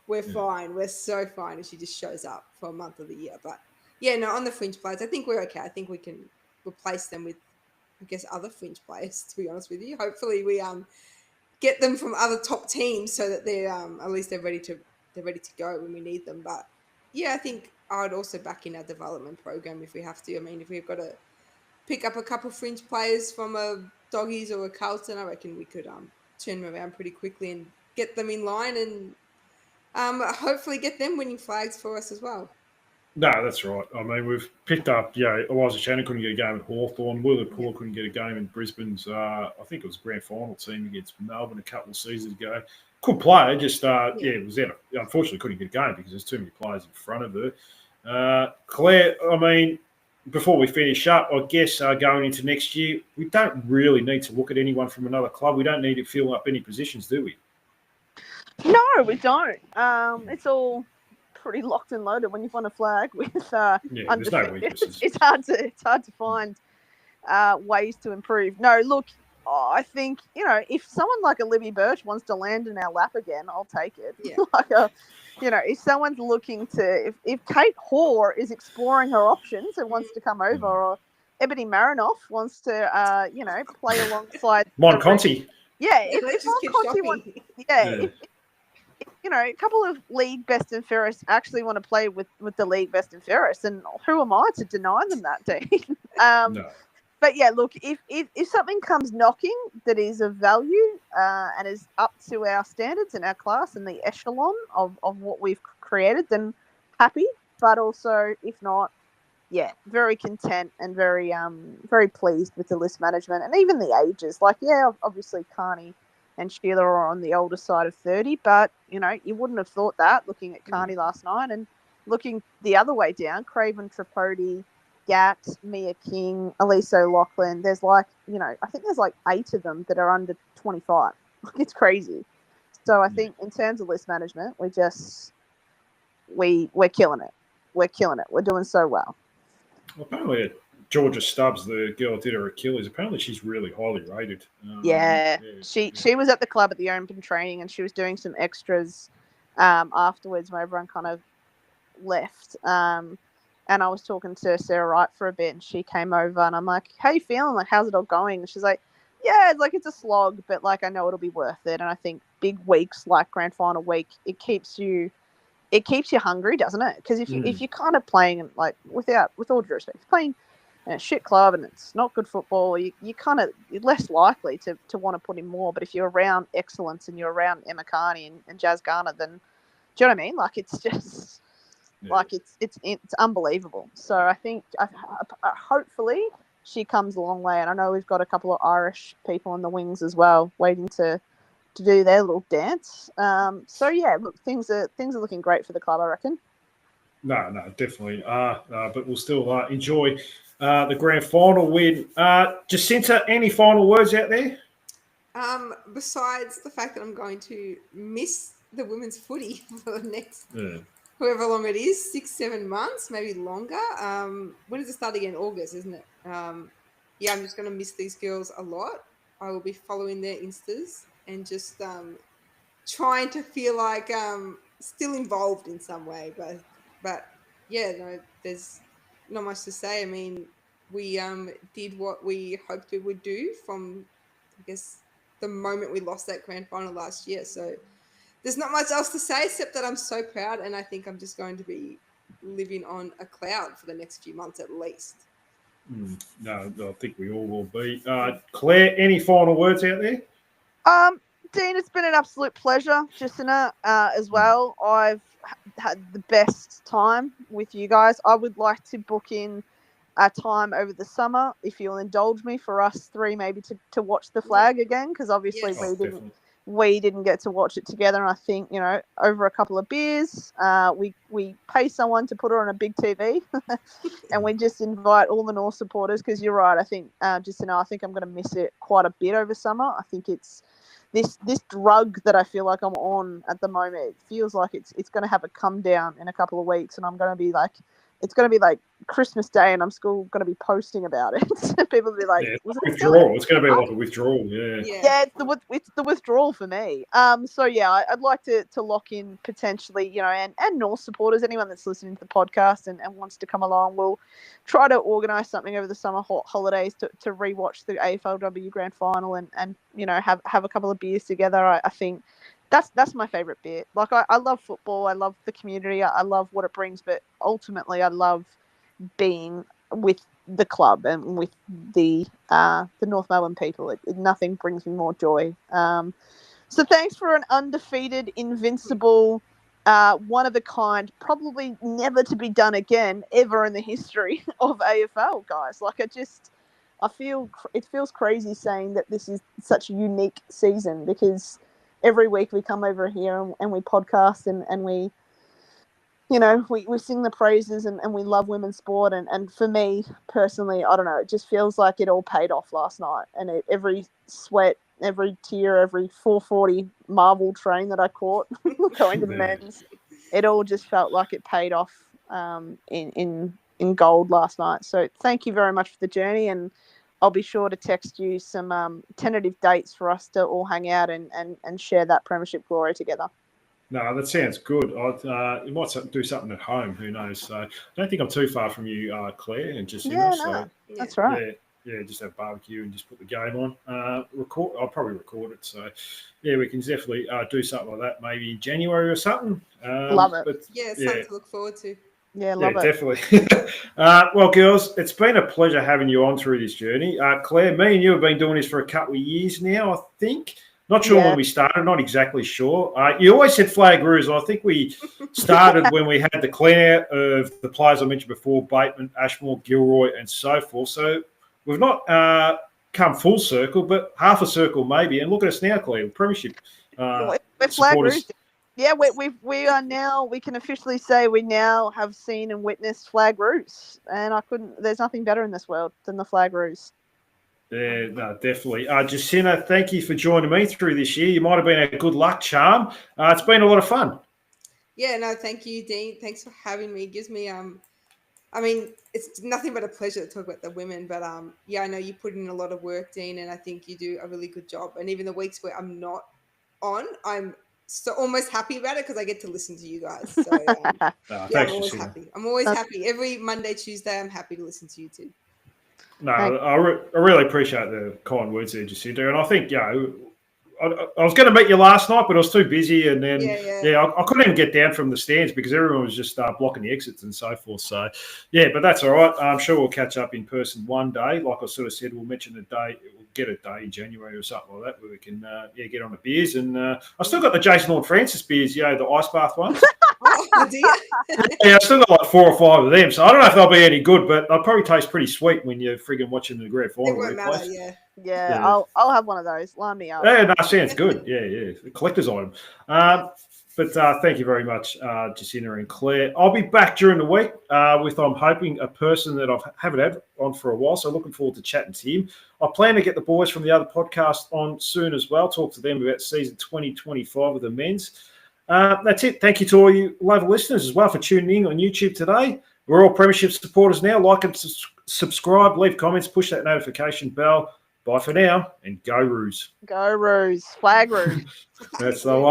we're fine. We're so fine if she just shows up for a month of the year. But on the fringe players, I think we're okay. I think we can replace them with, I guess, other fringe players, to be honest with you. Hopefully we get them from other top teams so that they're at least they're ready to go when we need them. But I think I'd also back in our development program if we have to. If we've got to pick up a couple of fringe players from a Doggies or a Carlton, I reckon we could turn them around pretty quickly and get them in line and hopefully get them winning flags for us as well. No, that's right. We've picked up, Eliza Shannon couldn't get a game at Hawthorn. Lulu Pula couldn't get a game in Brisbane's, I think it was grand final team against Melbourne a couple of seasons ago. Good player, just, it was out. Unfortunately, couldn't get a game because there's too many players in front of her. Claire, before we finish up, I guess going into next year, we don't really need to look at anyone from another club. We don't need to fill up any positions, do we? No, we don't. It's all pretty locked and loaded when you've won a flag with there's no weaknesses. It's hard to find ways to improve. No, look, I think if someone like Olivia Birch wants to land in our lap again, I'll take it. If someone's looking to, if Kate Hoare is exploring her options and wants to come over, or Ebony Marinoff wants to play alongside Mon Conti. If Mon Conti wants, a couple of league best and fairest actually want to play with the league best and fairest, and who am I to deny them that, Dean? No. But look, if something comes knocking that is of value and is up to our standards and our class and the echelon of what we've created, then happy. But also, if not, very content and very very pleased with the list management and even the ages. Like, obviously Carney and Sheila are on the older side of 30, but you wouldn't have thought that looking at Carney last night, and looking the other way down, Craven Tripodi, Gat, Mia King, Elise O'Loughlin. There's I think there's 8 of them that are under 25. It's crazy. So I think in terms of list management, we're killing it. We're killing it. We're doing so well. Apparently, Georgia Stubbs, the girl that did her Achilles, apparently she's really highly rated. She was at the club at the open training, and she was doing some extras afterwards when everyone kind of left. And I was talking to Sarah Wright for a bit, and she came over, and I'm like, how you feeling? Like, how's it all going? And she's like, it's a slog, but I know it'll be worth it. And I think big weeks like grand final week, it keeps you hungry, doesn't it? Because if you're kind of playing with all due respect, playing in a shit club and it's not good football, you're less likely to want to put in more. But if you're around excellence and you're around Emma Carney and Jazz Garner, then do you know what I mean? It's just it's unbelievable. So I think hopefully she comes a long way, and I know we've got a couple of Irish people in the wings as well, waiting to do their little dance. Look, things are looking great for the club, I reckon. No, definitely. But we'll still enjoy the grand final win. Jacinta, any final words out there? Besides the fact that I'm going to miss the women's footy for the next however long it is, 6-7 months, maybe longer. When does it start again? August, isn't it? Yeah, I'm just going to miss these girls a lot. I will be following their Instas and just trying to feel like still involved in some way. But yeah, no, there's not much to say. I mean, we did what we hoped we would do from, I guess, the moment we lost that grand final last year. So there's not much else to say except that I'm so proud, and I think I'm just going to be living on a cloud for the next few months at least. No, I think we all will be. Claire, any final words out there? Dean, it's been an absolute pleasure, Jacinta, as well. I've had the best time with you guys. I would like to book in a time over the summer, if you'll indulge me, for us three maybe to watch the flag again, because obviously Yes. we didn't get to watch it together. And I think, over a couple of beers, we pay someone to put it on a big TV and we just invite all the North supporters, because you're right. I think, Jacinta, I think I'm going to miss it quite a bit over summer. I think it's this drug that I feel like I'm on at the moment. It feels like it's going to have a come down in a couple of weeks, and I'm going to be like, it's going to be like Christmas Day, and I'm still going to be posting about it. People will be like, Yeah, was it's withdrawal. It's going to be like a withdrawal. Yeah, it's the withdrawal for me. So yeah, I'd like to lock in potentially, and North supporters, anyone that's listening to the podcast and wants to come along, we'll try to organise something over the summer holidays to rewatch the AFLW Grand Final and have a couple of beers together. I think that's my favourite bit. Like I love football, I love the community, I love what it brings, but ultimately I love being with the club and with the North Melbourne people. Nothing brings me more joy. So thanks for an undefeated, invincible, one of a kind, probably never to be done again ever in the history of AFL, guys. Like I feel it feels crazy saying that this is such a unique season, because every week we come over here and we podcast and we we sing the praises and we love women's sport. And for me personally, I don't know, it just feels like it all paid off last night. And every sweat, every tear, every 4:40 Marvel train that I caught going to the men's, it all just felt like it paid off in gold last night. So thank you very much for the journey, and I'll be sure to text you some tentative dates for us to all hang out and share that premiership glory together. No, that sounds good. You might do something at home. Who knows? So I don't think I'm too far from you, Claire, and just that's right. Yeah, just have barbecue and just put the game on. I'll probably record it. So yeah, we can definitely do something like that, maybe in January or something. Love it. Something to look forward to. Yeah, love it. Definitely. Well, girls, it's been a pleasure having you on through this journey. Claire, me and you have been doing this for a couple of years now, I think. Not sure when we started, not exactly sure. You always said Flag Roos. I think we started when we had the clean out of the players I mentioned before, Bateman, Ashmore, Gilroy, and so forth. So we've not come full circle, but half a circle maybe. And look at us now, Claire, premiership. We're Flag Roos. Yeah, we are now. We can officially say we now have seen and witnessed Flag Roos, and there's nothing better in this world than the Flag Roos. Yeah, no, definitely. Jacinta, thank you for joining me through this year. You might have been a good luck charm. It's been a lot of fun. Yeah, no, thank you, Dean. Thanks for having me. It gives me, I mean, it's nothing but a pleasure to talk about the women. But yeah, I know you put in a lot of work, Dean, and I think you do a really good job. And even the weeks where I'm not on, I'm almost happy about it because I get to listen to you guys. So thanks, I'm always happy. I'm always happy. Every Monday, Tuesday, I'm happy to listen to you too. No, I really appreciate the kind words there, Jacinta. And I think, I was going to meet you last night, but I was too busy. And then, I couldn't even get down from the stands because everyone was just blocking the exits and so forth. So, yeah, but that's all right. I'm sure we'll catch up in person one day. Like I sort of said, we'll mention a day. We'll get a day in January or something like that where we can, get on the beers. And I still got the Jason Lord Francis beers, the ice bath ones. Oh, do you? Yeah, I've still got like 4 or 5 of them. So I don't know if they'll be any good, but they'll probably taste pretty sweet when you're frigging watching the grand final. It won't matter, Yeah, I'll have one of those. Line me up. Yeah, no, sounds good. Yeah. The collector's item. But thank you very much, Jacinta and Claire. I'll be back during the week with, I'm hoping, a person that I haven't had on for a while. So looking forward to chatting to him. I plan to get the boys from the other podcast on soon as well, talk to them about season 2025 of the men's. That's it. Thank you to all you lovely listeners as well for tuning in on YouTube today. We're all Premiership supporters now. Like and subscribe, leave comments, push that notification bell. Bye for now, and go Roos. Go Roos. Flag Roos. That's the one.